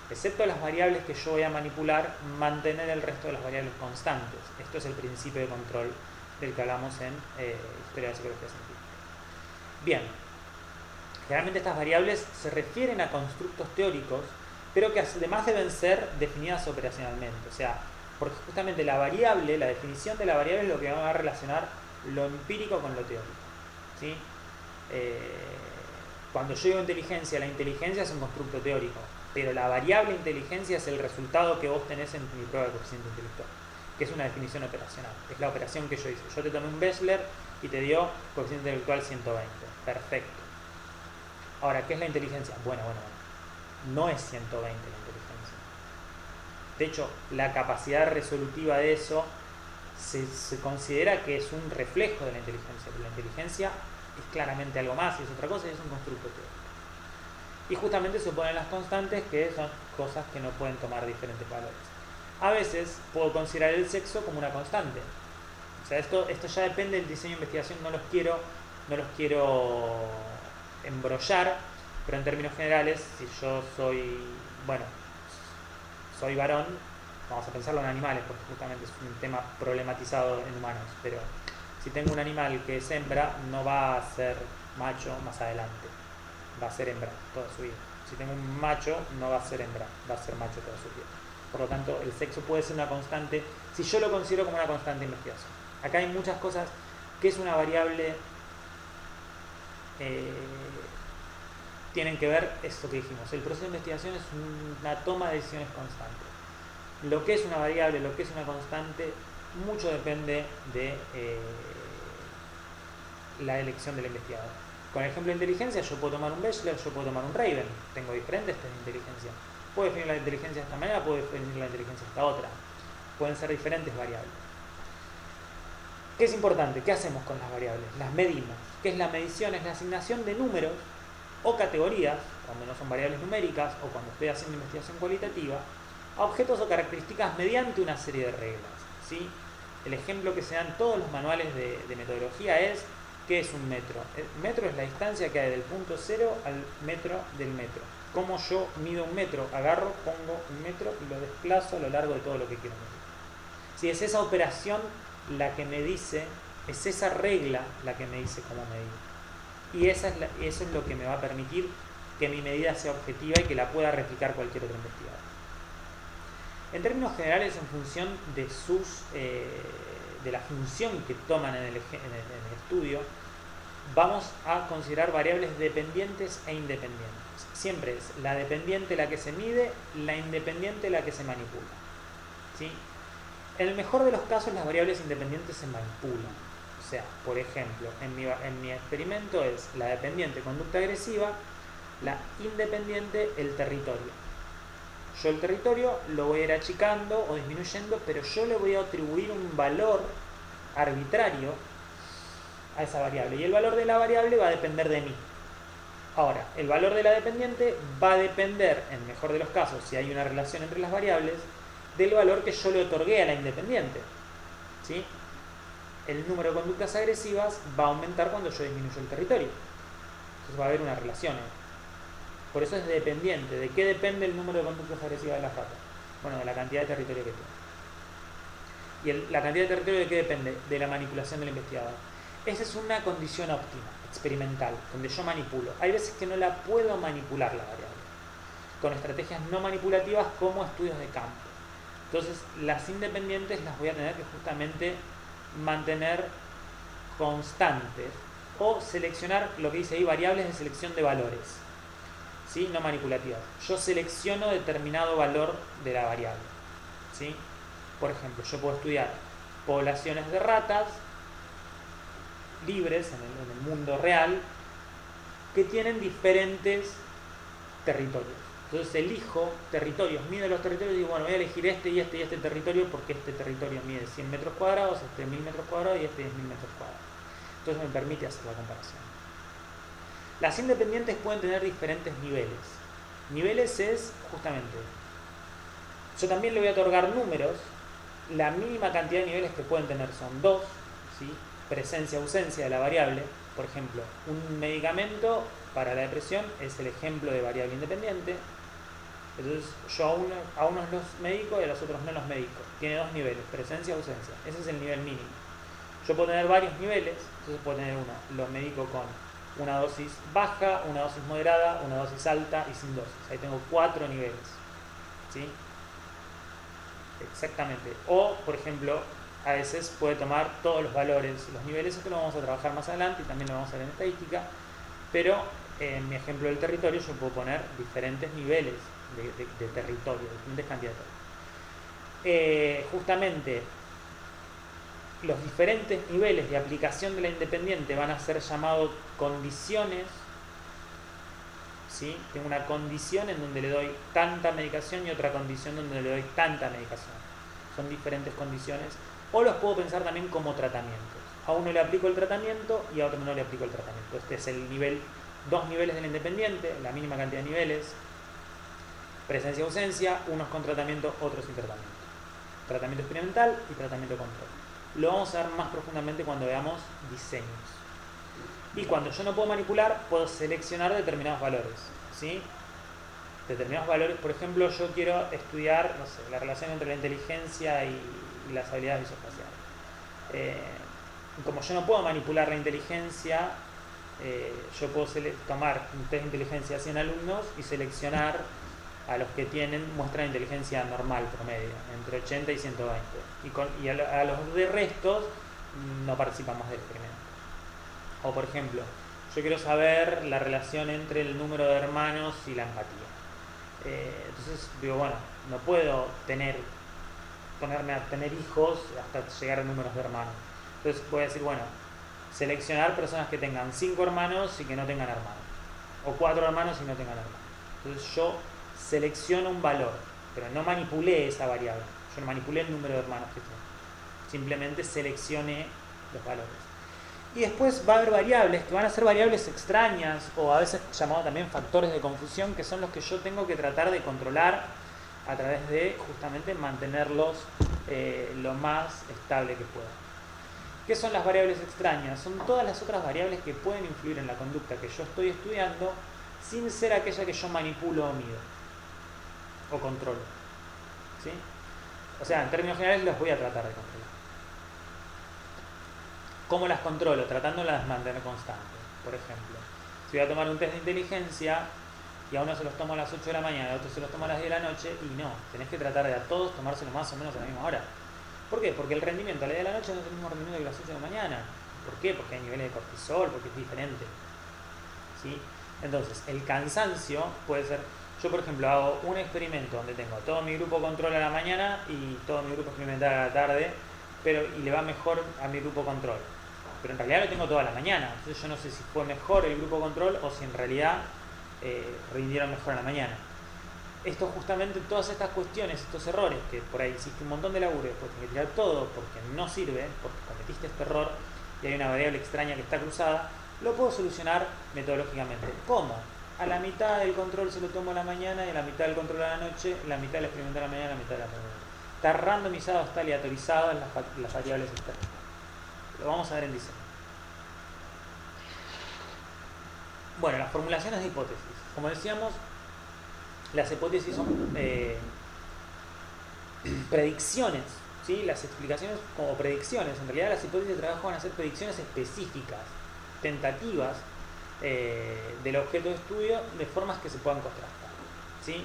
excepto las variables que yo voy a manipular, mantener el resto de las variables constantes. Esto es el principio de control del que hablamos en Historia de la Psicología Científica. Bien, generalmente estas variables se refieren a constructos teóricos, pero que además deben ser definidas operacionalmente. O sea, porque justamente la variable, la definición de la variable es lo que va a relacionar lo empírico con lo teórico, ¿sí? Cuando yo digo inteligencia, la inteligencia es un constructo teórico, pero la variable inteligencia es el resultado que vos tenés en mi prueba de coeficiente intelectual, que es una definición operacional. Es la operación que yo hice. Yo te tomé un Bachelor y te dio coeficiente intelectual 120. Perfecto. Ahora, ¿qué es la inteligencia? Bueno. No es 120 la inteligencia. De hecho, la capacidad resolutiva de eso se considera que es un reflejo de la inteligencia, pero la inteligencia es claramente algo más y es otra cosa y es un constructo teórico. Y justamente se oponen las constantes, que son cosas que no pueden tomar diferentes valores. A veces puedo considerar el sexo como una constante. O sea, esto ya depende del diseño de investigación, no los quiero embrollar, pero en términos generales, si yo soy varón, vamos a pensarlo en animales, porque justamente es un tema problematizado en humanos, pero si tengo un animal que es hembra, no va a ser macho más adelante, va a ser hembra toda su vida. Si tengo un macho, no va a ser hembra, va a ser macho toda su vida. Por lo tanto, el sexo puede ser una constante, si yo lo considero como una constante de investigación. Acá hay muchas cosas, que es una variable, tienen que ver esto que dijimos. El proceso de investigación es una toma de decisiones constante. Lo que es una variable, lo que es una constante, mucho depende de la elección del investigador. Con el ejemplo de inteligencia, yo puedo tomar un Bachelor, yo puedo tomar un Raven. Tengo diferentes test de inteligencia. Puedo definir la inteligencia de esta manera, puedo definir la inteligencia de esta otra. Pueden ser diferentes variables. ¿Qué es importante? ¿Qué hacemos con las variables? Las medimos. ¿Qué es la medición? Es la asignación de números o categorías, cuando no son variables numéricas o cuando estoy haciendo investigación cualitativa, a objetos o características mediante una serie de reglas, ¿sí? El ejemplo que se dan todos los manuales de metodología es: ¿qué es un metro? El metro es la distancia que hay del punto cero al metro del metro. ¿Cómo yo mido un metro? Agarro, pongo un metro y lo desplazo a lo largo de todo lo que quiero medir. Si es esa operación la que me dice, es esa regla la que me dice cómo medir. Y eso es lo que me va a permitir que mi medida sea objetiva y que la pueda replicar cualquier otro investigador. En términos generales, en función de la función que toman en el estudio, vamos a considerar variables dependientes e independientes. Siempre es la dependiente la que se mide, la independiente la que se manipula. ¿Sí? En el mejor de los casos, las variables independientes se manipulan. O sea, por ejemplo, en mi experimento es la dependiente conducta agresiva, la independiente el territorio. Yo el territorio lo voy a ir achicando o disminuyendo, pero yo le voy a atribuir un valor arbitrario a esa variable. Y el valor de la variable va a depender de mí. Ahora, el valor de la dependiente va a depender, en el mejor de los casos, si hay una relación entre las variables, del valor que yo le otorgué a la independiente. ¿Sí? El número de conductas agresivas va a aumentar cuando yo disminuyo el territorio. Entonces va a haber una relación. Por eso es dependiente. ¿De qué depende el número de conductas agresivas de las ratas? Bueno, de la cantidad de territorio que tiene. ¿Y la cantidad de territorio de qué depende? De la manipulación del investigador. Esa es una condición óptima, experimental, donde yo manipulo. Hay veces que no la puedo manipular la variable, con estrategias no manipulativas como estudios de campo. Entonces, las independientes las voy a tener que justamente mantener constantes o seleccionar lo que dice ahí, variables de selección de valores. ¿Sí? No manipulativas. Yo selecciono determinado valor de la variable. ¿Sí? Por ejemplo, yo puedo estudiar poblaciones de ratas libres en el mundo real que tienen diferentes territorios. Entonces elijo territorios, mido los territorios y digo, bueno, voy a elegir este y este y este territorio porque este territorio mide 100 metros cuadrados, este 1000 metros cuadrados y este 10.000 metros cuadrados. Entonces me permite hacer la comparación. Las independientes pueden tener diferentes niveles. Niveles es justamente, yo también le voy a otorgar números. La mínima cantidad de niveles que pueden tener son 2, ¿sí? Presencia, ausencia de la variable. Por ejemplo, un medicamento para la depresión es el ejemplo de variable independiente. Entonces yo a unos los medico y a los otros no los medico. Tiene 2 niveles, presencia, ausencia. Ese es el nivel mínimo. Yo puedo tener varios niveles. Entonces puedo tener uno, los medico con una dosis baja, una dosis moderada, una dosis alta y sin dosis. Ahí tengo 4 niveles. ¿Sí? Exactamente. O, por ejemplo, a veces puede tomar todos los valores, los niveles. Esto lo vamos a trabajar más adelante y también lo vamos a ver en estadística. Pero en mi ejemplo del territorio yo puedo poner diferentes niveles de territorio, diferentes cantidades de territorio. Justamente los diferentes niveles de aplicación de la independiente van a ser llamados condiciones. ¿Sí? Tengo una condición en donde le doy tanta medicación y otra condición donde le doy tanta medicación. Son diferentes condiciones. O los puedo pensar también como tratamientos. A uno le aplico el tratamiento y a otro no le aplico el tratamiento. Este es el nivel, 2 niveles de la independiente, la mínima cantidad de niveles. Presencia, ausencia, unos con tratamiento, otros sin tratamiento. Tratamiento experimental y tratamiento control. Lo vamos a ver más profundamente cuando veamos diseños. Y cuando yo no puedo manipular, puedo seleccionar determinados valores. ¿Sí? Determinados valores, por ejemplo, yo quiero estudiar, no sé, la relación entre la inteligencia y las habilidades visoespaciales. Como yo no puedo manipular la inteligencia, yo puedo tomar un test de inteligencia a 100 alumnos y seleccionar a los que muestran inteligencia normal, promedio, entre 80 y 120. Y a los de restos no participamos del experimento. O por ejemplo, yo quiero saber la relación entre el número de hermanos y la empatía. Entonces digo, bueno, no puedo ponerme a tener hijos hasta llegar a números de hermanos. Entonces voy a decir, bueno, seleccionar personas que tengan 5 hermanos y que no tengan hermanos. O 4 hermanos y no tengan hermanos. Entonces yo selecciono un valor, pero no manipulé esa variable. Yo no manipulé el número de hermanos que tengo. Simplemente seleccioné los valores. Y después va a haber variables que van a ser variables extrañas o a veces llamados también factores de confusión, que son los que yo tengo que tratar de controlar a través de justamente mantenerlos lo más estable que pueda. ¿Qué son las variables extrañas? Son todas las otras variables que pueden influir en la conducta que yo estoy estudiando sin ser aquella que yo manipulo o mido o controlo. ¿Sí? O sea, en términos generales los voy a tratar de controlar. ¿Cómo las controlo? Tratándolas de mantener constantes. Por ejemplo, si voy a tomar un test de inteligencia y a uno se los tomo a las 8 de la mañana, a otro se los tomo a las 10 de la noche, y no, tenés que tratar de a todos tomárselo más o menos a la misma hora. ¿Por qué? Porque el rendimiento a las 10 de la noche no es el mismo rendimiento que a las 8 de la mañana. ¿Por qué? Porque hay niveles de cortisol, porque es diferente. ¿Sí? Entonces, el cansancio puede ser... Yo, por ejemplo, hago un experimento donde tengo todo mi grupo control a la mañana y todo mi grupo experimental a la tarde, y le va mejor a mi grupo control. Pero en realidad lo tengo toda la mañana. Entonces yo no sé si fue mejor el grupo control o si en realidad rindieron mejor a la mañana. Esto justamente, todas estas cuestiones, estos errores, que por ahí hiciste un montón de laburo y después tienes que tirar todo porque no sirve, porque cometiste este error y hay una variable extraña que está cruzada, lo puedo solucionar metodológicamente. ¿Cómo? A la mitad del control se lo tomo a la mañana y a la mitad del control a la noche, la mitad del experimento a la mañana y la mitad de la tarde. Está randomizado, está aleatorizado en las variables externas. Lo vamos a ver en diseño. Bueno, las formulaciones de hipótesis. Como decíamos, las hipótesis son predicciones, ¿sí? Las explicaciones como predicciones. En realidad las hipótesis de trabajo van a ser predicciones específicas, tentativas del objeto de estudio de formas que se puedan contrastar, ¿sí?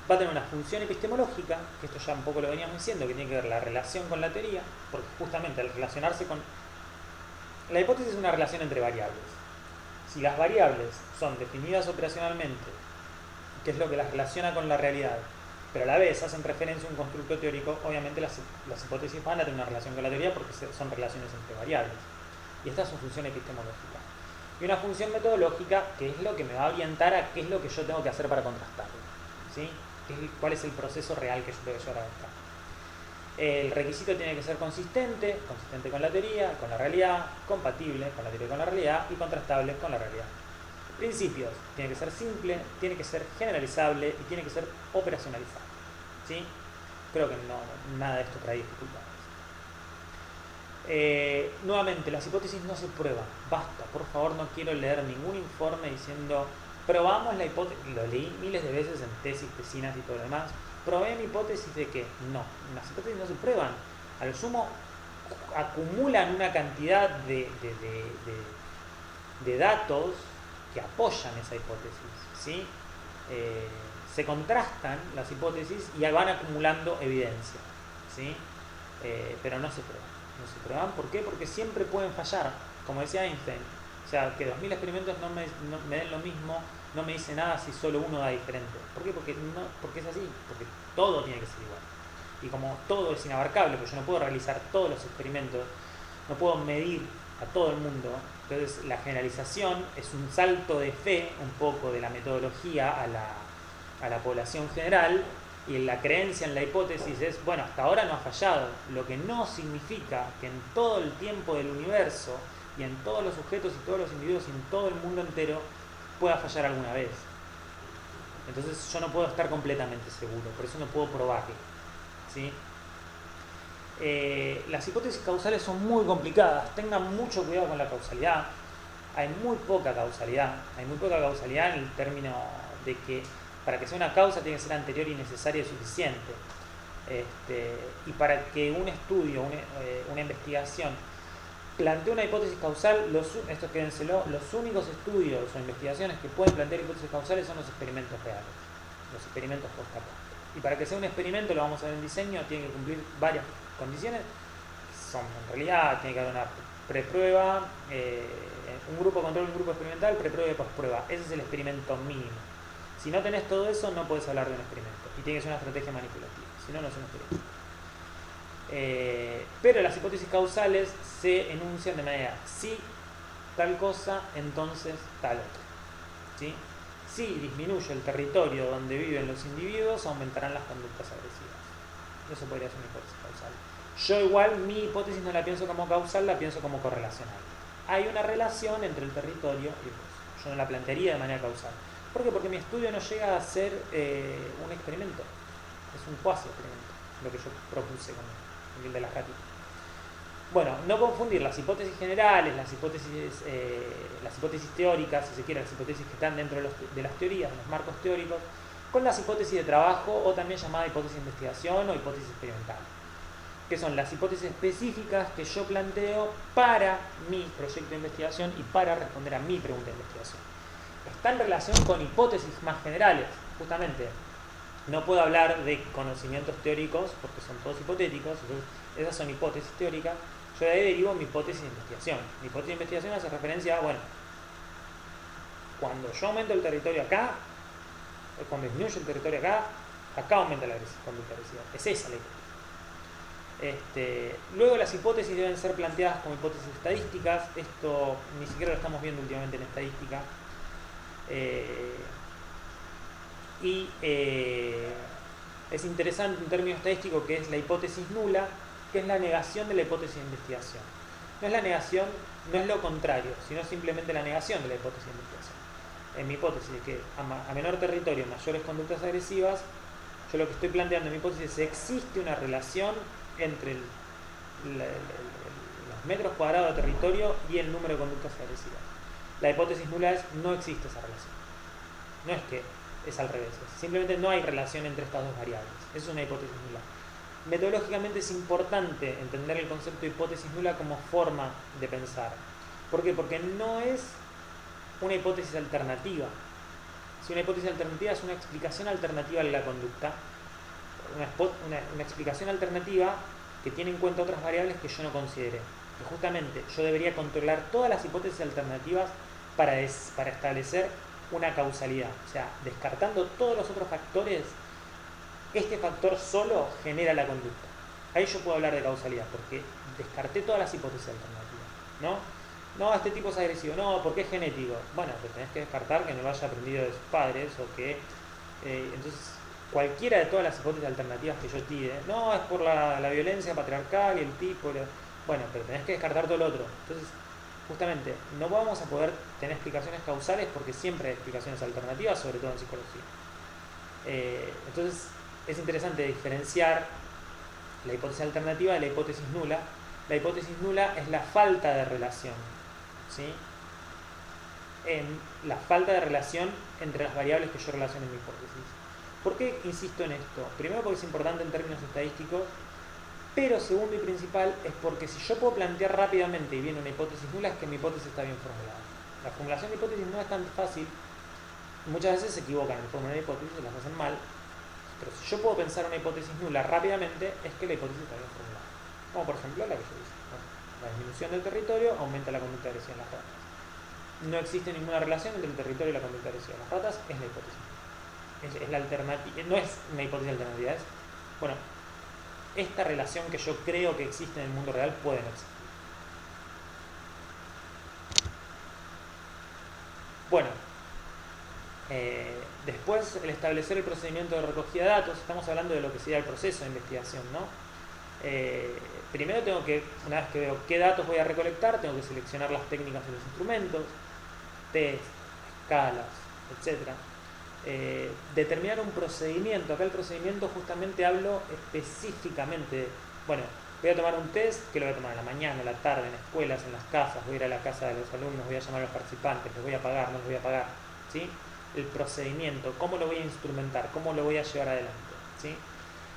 Va a tener una función epistemológica, que esto ya un poco lo veníamos diciendo, que tiene que ver la relación con la teoría, porque justamente al relacionarse con... La hipótesis es una relación entre variables. Si las variables son definidas operacionalmente, que es lo que las relaciona con la realidad, pero a la vez hacen referencia a un constructo teórico, obviamente las hipótesis van a tener una relación con la teoría porque son relaciones entre variables. Y esta es su función epistemológica. Y una función metodológica, que es lo que me va a orientar a qué es lo que yo tengo que hacer para contrastarlo, ¿sí? ¿Cuál es el proceso real que yo tengo que llevar a cabo? El requisito tiene que ser consistente con la teoría, con la realidad, compatible con la teoría y con la realidad, y contrastable con la realidad. Principios: tiene que ser simple, tiene que ser generalizable y tiene que ser operacionalizable, ¿sí? Creo que nada de esto trae dificultades. Nuevamente, las hipótesis no se prueban. Basta, por favor, no quiero leer ningún informe diciendo probamos la hipótesis. Lo leí miles de veces en tesis, tesinas y todo lo demás. Probé mi hipótesis de que no, las hipótesis no se prueban. A lo sumo acumulan una cantidad de datos que apoyan esa hipótesis, ¿sí? Se contrastan las hipótesis y van acumulando evidencia, ¿sí? Pero no se prueban. No se prueban, ¿por qué? Porque siempre pueden fallar, como decía Einstein. O sea, que 2000 experimentos no me den lo mismo, no me dice nada si solo uno da diferente. ¿Por qué? Porque es así, porque todo tiene que ser igual. Y como todo es inabarcable, porque yo no puedo realizar todos los experimentos, no puedo medir a todo el mundo, entonces la generalización es un salto de fe un poco de la metodología a la población general, y la creencia en la hipótesis es, bueno, hasta ahora no ha fallado, lo que no significa que en todo el tiempo del universo y en todos los sujetos y todos los individuos y en todo el mundo entero pueda fallar alguna vez. Entonces yo no puedo estar completamente seguro, por eso no puedo probarlo, ¿sí? Las hipótesis causales son muy complicadas, tengan mucho cuidado con la causalidad. Hay muy poca causalidad en el término de que para que sea una causa tiene que ser anterior y necesaria y suficiente. Y para que un estudio, una investigación plantee una hipótesis causal, esto quédenselo, los únicos estudios o investigaciones que pueden plantear hipótesis causales son los experimentos reales, los experimentos post a post. Y para que sea un experimento, lo vamos a ver en diseño, tiene que cumplir varias condiciones. Son, en realidad, tiene que haber una preprueba, un grupo control, un grupo experimental, preprueba y postprueba. Ese es el experimento mínimo. Si no tenés todo eso, no podés hablar de un experimento. Y tiene que ser una estrategia manipulativa. Si no, no es un experimento. Pero las hipótesis causales se enuncian de manera: si tal cosa, entonces tal otra, ¿sí? Si disminuye el territorio donde viven los individuos, aumentarán las conductas agresivas. Eso podría ser una hipótesis causal. Yo igual mi hipótesis no la pienso como causal, la pienso como correlacional. Hay una relación entre el territorio y el uso. Yo no la plantearía de manera causal. ¿Por qué? Porque mi estudio no llega a ser un experimento. Es un cuasi experimento, lo que yo propuse con él. el de las ratitas. Bueno, no confundir las hipótesis generales, las hipótesis teóricas, si se quiere, las hipótesis que están dentro de las teorías, de los marcos teóricos, con las hipótesis de trabajo o también llamada hipótesis de investigación o hipótesis experimental, que son las hipótesis específicas que yo planteo para mi proyecto de investigación y para responder a mi pregunta de investigación. Está en relación con hipótesis más generales, justamente. No puedo hablar de conocimientos teóricos porque son todos hipotéticos, entonces esas son hipótesis teóricas. Yo de ahí derivo mi hipótesis de investigación. Mi hipótesis de investigación hace referencia a, bueno, cuando yo aumento el territorio acá, cuando disminuyo el territorio acá aumenta la conducta agresiva. Es esa la hipótesis. Luego las hipótesis deben ser planteadas como hipótesis estadísticas. Esto ni siquiera lo estamos viendo últimamente en estadística. Es interesante un término estadístico que es la hipótesis nula, que es la negación de la hipótesis de investigación. No es la negación, no es lo contrario, sino simplemente la negación de la hipótesis de investigación. En mi hipótesis de que a menor territorio, mayores conductas agresivas, yo lo que estoy planteando en mi hipótesis es que existe una relación entre los metros cuadrados de territorio y el número de conductas agresivas. La hipótesis nula es no existe esa relación. No es que es al revés, simplemente no hay relación entre estas dos variables. Eso es una hipótesis nula. Metodológicamente es importante entender el concepto de hipótesis nula como forma de pensar. ¿Por qué? Porque no es una hipótesis alternativa. Si una hipótesis alternativa es una explicación alternativa de la conducta, una explicación alternativa que tiene en cuenta otras variables que yo no consideré. Que justamente yo debería controlar todas las hipótesis alternativas para establecer una causalidad. O sea, descartando todos los otros factores, este factor solo genera la conducta. Ahí yo puedo hablar de causalidad, porque descarté todas las hipótesis alternativas. No, este tipo es agresivo, no, porque es genético. Bueno, pues tenés que descartar que no lo haya aprendido de sus padres o que... entonces, cualquiera de todas las hipótesis alternativas que yo tire, no, es por la violencia patriarcal y el tipo... Bueno, pero tenés que descartar todo lo otro. Entonces, justamente, no vamos a poder tener explicaciones causales porque siempre hay explicaciones alternativas, sobre todo en psicología. Entonces, es interesante diferenciar la hipótesis alternativa de la hipótesis nula. La hipótesis nula es la falta de relación, ¿sí? La falta de relación entre las variables que yo relaciono en mi hipótesis. ¿Por qué insisto en esto? Primero porque es importante en términos estadísticos, pero segundo y principal es porque si yo puedo plantear rápidamente y bien una hipótesis nula es que mi hipótesis está bien formulada. La formulación de hipótesis no es tan fácil. Muchas veces se equivocan en formular hipótesis, las hacen mal. Pero si yo puedo pensar una hipótesis nula rápidamente, es que la hipótesis está bien formulada. Como por ejemplo la que yo hice. La disminución del territorio aumenta la conducta agresiva en las ratas. No existe ninguna relación entre el territorio y la conducta agresiva en las ratas, es la hipótesis. Es la alternativa, no es una hipótesis alternativa, es, bueno, esta relación que yo creo que existe en el mundo real puede no existir. Bueno, después el establecer el procedimiento de recogida de datos. Estamos hablando de lo que sería el proceso de investigación, ¿no? Primero tengo que, una vez que veo qué datos voy a recolectar, tengo que seleccionar las técnicas de los instrumentos, test, escalas, etc. Determinar un procedimiento. Acá el procedimiento justamente hablo específicamente. Bueno, voy a tomar un test que lo voy a tomar en la mañana, en la tarde, en escuelas, en las casas, voy a ir a la casa de los alumnos, voy a llamar a los participantes, les voy a pagar, no les voy a pagar, ¿sí? El procedimiento, cómo lo voy a instrumentar, cómo lo voy a llevar adelante, ¿sí?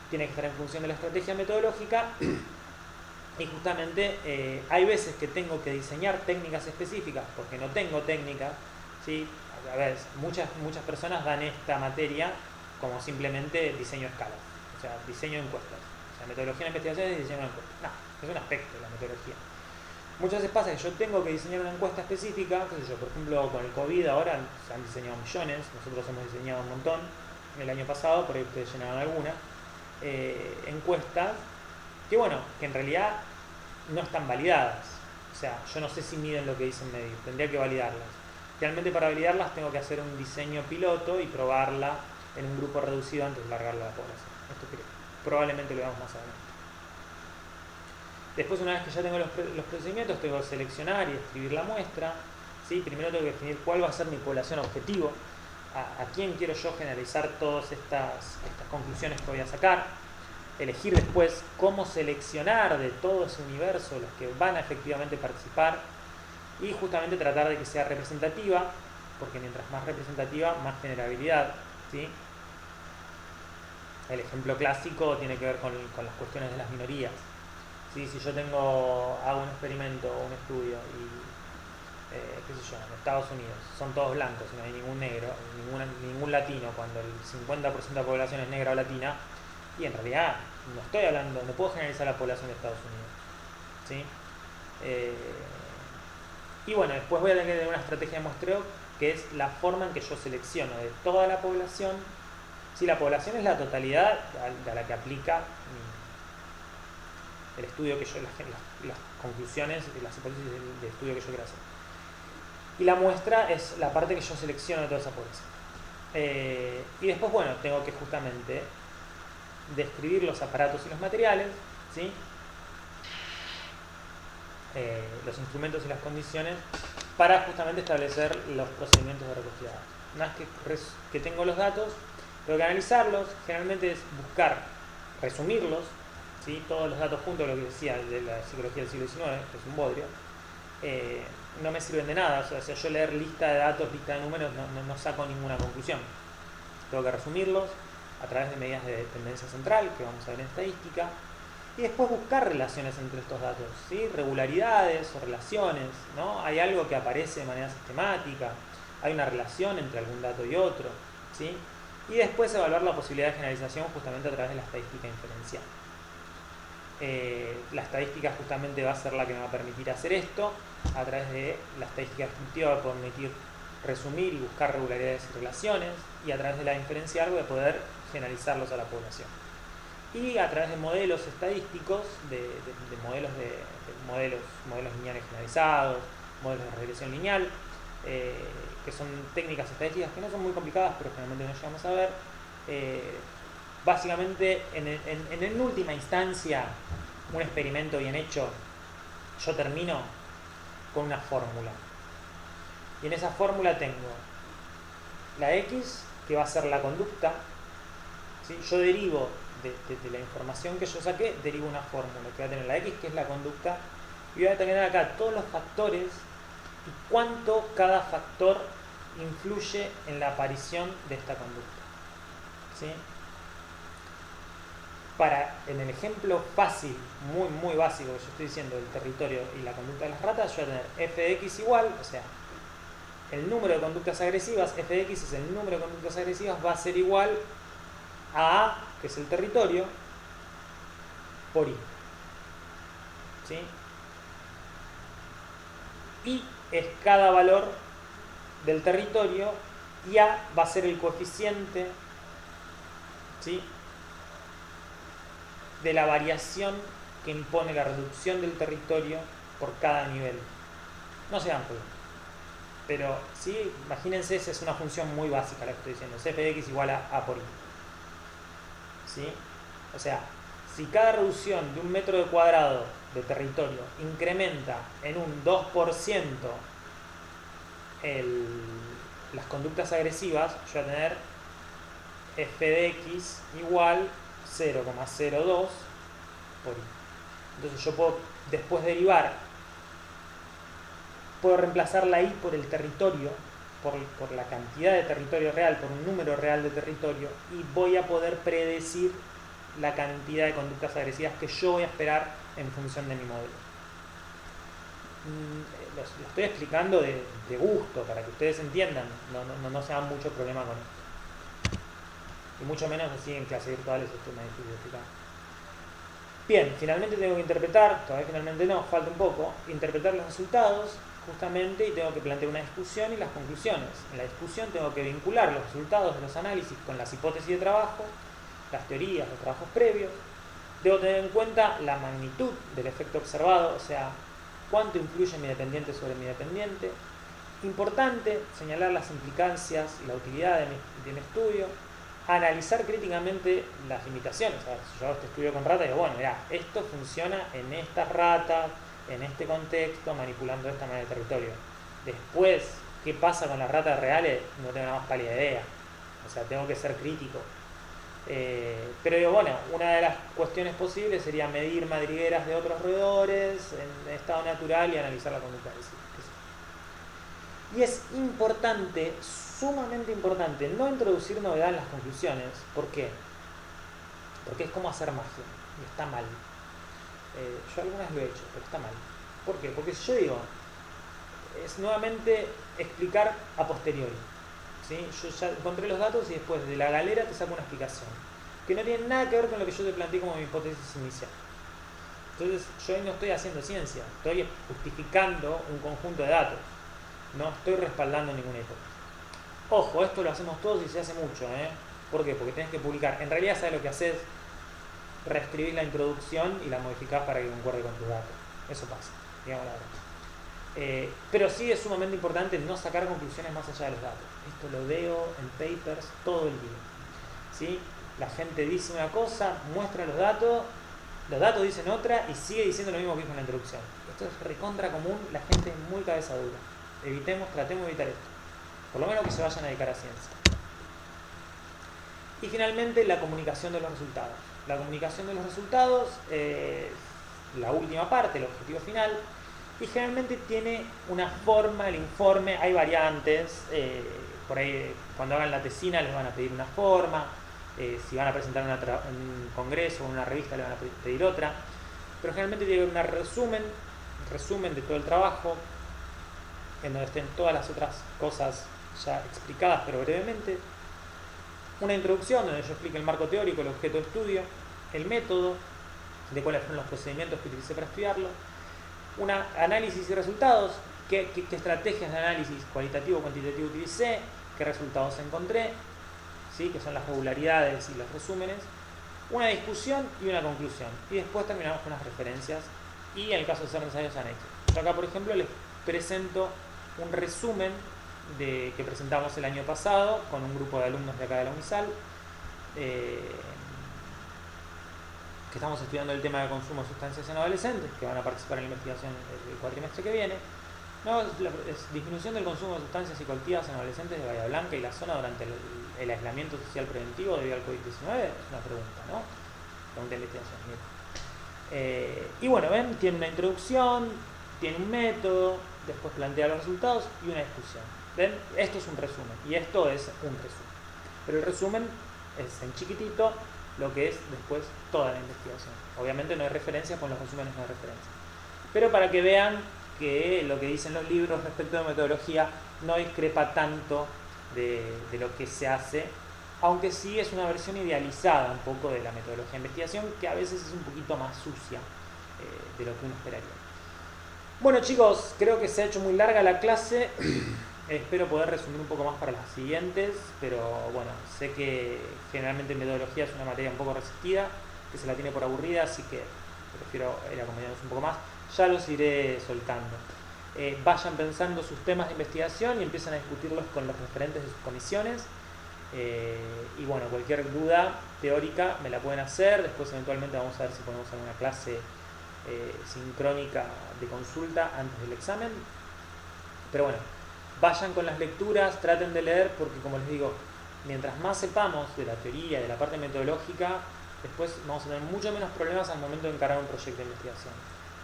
Tiene que estar en función de la estrategia metodológica y justamente hay veces que tengo que diseñar técnicas específicas porque no tengo técnica, ¿sí? A ver, muchas personas dan esta materia como simplemente diseño de escalas, o sea, diseño de encuestas. O sea, metodología de investigación es diseño de encuestas. No, es un aspecto de la metodología. Muchas veces pasa que yo tengo que diseñar una encuesta específica, qué sé yo, por ejemplo, con el COVID ahora se han diseñado millones, nosotros hemos diseñado un montón el año pasado, por ahí ustedes llenaron alguna, encuestas que, bueno, que en realidad no están validadas. O sea, yo no sé si miden lo que dicen medir, tendría que validarlas. Realmente para validarlas tengo que hacer un diseño piloto y probarla en un grupo reducido antes de largarla a la población. Esto probablemente lo veamos más adelante. Después, una vez que ya tengo los procedimientos, tengo que seleccionar y escribir la muestra, ¿sí? Primero tengo que definir cuál va a ser mi población objetivo, a quién quiero yo generalizar todas estas conclusiones que voy a sacar. elegir después cómo seleccionar de todo ese universo los que van a efectivamente participar y justamente tratar de que sea representativa, porque mientras más representativa, más generabilidad, ¿sí? El ejemplo clásico tiene que ver con las cuestiones de las minorías. ¿Sí? Si yo hago un experimento o un estudio y qué sé yo, en Estados Unidos son todos blancos y no hay ningún negro, ningún latino, cuando el 50% de la población es negra o latina, y en realidad no estoy hablando, no puedo generalizar la población de Estados Unidos, ¿sí? Y bueno, después voy a tener que tener una estrategia de muestreo que es la forma en que yo selecciono de toda la población. Si la población es la totalidad a la que aplica el estudio que yo, las conclusiones y las hipótesis del estudio que yo quiero hacer. Y la muestra es la parte que yo selecciono de toda esa población. Y después, bueno, tengo que justamente describir los aparatos y los materiales, ¿sí? Los instrumentos y las condiciones para justamente establecer los procedimientos de recogida de datos. Una vez que tengo los datos, tengo que analizarlos. Generalmente es buscar, resumirlos, ¿sí? Todos los datos juntos, lo que decía de la psicología del siglo XIX, que es un bodrio, no me sirven de nada. O sea, yo leer lista de datos, lista de números, no saco ninguna conclusión. Tengo que resumirlos a través de medidas de tendencia central, que vamos a ver en estadística, y después buscar relaciones entre estos datos, ¿sí? Regularidades o relaciones, ¿no? Hay algo que aparece de manera sistemática, hay una relación entre algún dato y otro, ¿sí? Y después evaluar la posibilidad de generalización justamente a través de la estadística inferencial. La estadística justamente va a ser la que me va a permitir hacer esto. A través de la estadística descriptiva va a permitir resumir y buscar regularidades y relaciones, y a través de la inferencial voy a poder generalizarlos a la población. Y a través de modelos estadísticos, modelos lineales generalizados, modelos de regresión lineal, que son técnicas estadísticas que no son muy complicadas, pero generalmente no llegamos a ver. Básicamente, en última instancia, un experimento bien hecho, yo termino con una fórmula. Y en esa fórmula tengo la X, que va a ser la conducta, ¿sí? Yo derivo de la información que yo saqué, derivo una fórmula que va a tener la X, que es la conducta, y voy a tener acá todos los factores y cuánto cada factor influye en la aparición de esta conducta, ¿sí? En el ejemplo fácil, muy básico que yo estoy diciendo del territorio y la conducta de las ratas, yo voy a tener f de x igual, o sea, el número de conductas agresivas, f de x es el número de conductas agresivas, va a ser igual a A, que es el territorio, por I, ¿sí? I es cada valor del territorio y A va a ser el coeficiente, ¿sí?, de la variación que impone la reducción del territorio por cada nivel. No se dan cuenta, pero sí, imagínense, esa es una función muy básica la que estoy diciendo, f de x igual a por I, ¿sí? O sea, si cada reducción de un metro de cuadrado de territorio incrementa en un 2% las conductas agresivas, yo voy a tener f de x igual 0,02 por I. Entonces yo puedo después derivar, puedo reemplazar la I por el territorio, por la cantidad de territorio real, por un número real de territorio, y voy a poder predecir la cantidad de conductas agresivas que yo voy a esperar en función de mi modelo. Lo estoy explicando de gusto, para que ustedes entiendan, no se hagan mucho problema con esto. Y mucho menos así en clases virtuales, esto es más difícil de explicar. Bien, finalmente tengo que interpretar, todavía finalmente no, falta un poco, interpretar los resultados justamente, y tengo que plantear una discusión y las conclusiones. En la discusión tengo que vincular los resultados de los análisis con las hipótesis de trabajo, las teorías, los trabajos previos. Debo tener en cuenta la magnitud del efecto observado, o sea, cuánto influye mi dependiente sobre mi dependiente. Importante señalar las implicancias y la utilidad de mi estudio. Analizar críticamente las limitaciones. O sea, si yo hago este estudio con ratas, digo, bueno, mirá, esto funciona en estas ratas, en este contexto, manipulando de esta manera el territorio. Después, ¿qué pasa con las ratas reales? No tengo la más pálida idea. O sea, tengo que ser crítico. Pero digo, bueno, una de las cuestiones posibles sería medir madrigueras de otros roedores en estado natural y analizar la conducta del ciclo. Y es importante, sumamente importante, no introducir novedad en las conclusiones. ¿Por qué? Porque es como hacer magia y está mal. Yo algunas lo he hecho, pero está mal. ¿Por qué? Porque si yo digo, es nuevamente explicar a posteriori. ¿Sí? Yo ya encontré los datos y después de la galera te saco una explicación que no tiene nada que ver con lo que yo te planteé como mi hipótesis inicial. Entonces yo ahí no estoy haciendo ciencia, estoy justificando un conjunto de datos, no estoy respaldando ninguna hipótesis. Ojo, esto lo hacemos todos y se hace mucho, ¿por qué? Porque tenés que publicar. En realidad, ¿sabes lo que haces? Reescribís la introducción y la modificás para que concuerde con tus datos. Eso pasa, digamos la verdad. Pero sí es sumamente importante no sacar conclusiones más allá de los datos. Esto lo veo en papers todo el día, ¿sí? La gente dice una cosa, muestra los datos dicen otra y sigue diciendo lo mismo que dijo en la introducción. Esto es recontra común, la gente es muy cabeza dura. Tratemos de evitar esto. Por lo menos que se vayan a dedicar a ciencia. Y finalmente, la comunicación de los resultados. La comunicación de los resultados es la última parte, el objetivo final. Y generalmente tiene una forma, el informe, hay variantes. Por ahí, cuando hagan la tesina, les van a pedir una forma. Si van a presentar en un congreso o en una revista, le van a pedir otra. Pero generalmente tiene que haber un resumen de todo el trabajo, en donde estén todas las otras cosas ya explicadas, pero brevemente. Una introducción donde yo explique el marco teórico, el objeto de estudio, el método, de cuáles fueron los procedimientos que utilicé para estudiarlo. Un análisis y resultados, qué estrategias de análisis cualitativo o cuantitativo utilicé, qué resultados encontré, ¿sí? Que son las regularidades y los resúmenes. Una discusión y una conclusión. Y después terminamos con las referencias y en el caso de ser ensayos anexos. Yo acá, por ejemplo, les presento un resumen que presentamos el año pasado con un grupo de alumnos de acá de la UNISAL, que estamos estudiando el tema de consumo de sustancias en adolescentes, que van a participar en la investigación el cuatrimestre que viene. No, es disminución del consumo de sustancias psicoactivas en adolescentes de Bahía Blanca y la zona durante el aislamiento social preventivo debido al COVID-19. Es una pregunta, ¿no? Pregunta de investigación. Y bueno, ven, tiene una introducción, tiene un método, después plantea los resultados y una discusión. ¿Ven? Esto es un resumen y esto es un resumen. Pero el resumen es en chiquitito lo que es después toda la investigación. Obviamente no hay referencias, con los resúmenes no hay referencias. Pero para que vean que lo que dicen los libros respecto de metodología no discrepa tanto de lo que se hace, aunque sí es una versión idealizada un poco de la metodología de investigación, que a veces es un poquito más sucia de lo que uno esperaría. Bueno, chicos, creo que se ha hecho muy larga la clase. Espero poder resumir un poco más para las siguientes, pero bueno, sé que generalmente metodología es una materia un poco resistida, que se la tiene por aburrida, así que prefiero ir acompañándonos un poco más. Ya los iré soltando. Vayan pensando sus temas de investigación y empiezan a discutirlos con los referentes de sus comisiones. Y bueno, cualquier duda teórica me la pueden hacer. Después eventualmente vamos a ver si ponemos alguna clase sincrónica de consulta antes del examen. Pero bueno, vayan con las lecturas, traten de leer, porque como les digo, mientras más sepamos de la teoría, de la parte metodológica, después vamos a tener mucho menos problemas al momento de encarar un proyecto de investigación.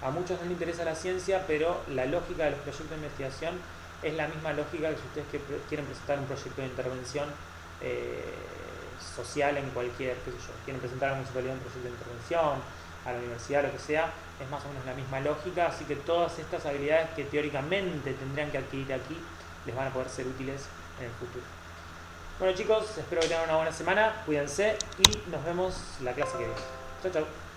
A muchos no les interesa la ciencia, pero la lógica de los proyectos de investigación es la misma lógica que si ustedes quieren presentar un proyecto de intervención social en cualquier, qué sé yo, quieren presentar a la municipalidad un proyecto de intervención, a la universidad, lo que sea, es más o menos la misma lógica, así que todas estas habilidades que teóricamente tendrían que adquirir aquí, les van a poder ser útiles en el futuro. Bueno chicos, espero que tengan una buena semana, cuídense y nos vemos la clase que viene. Chau, chau.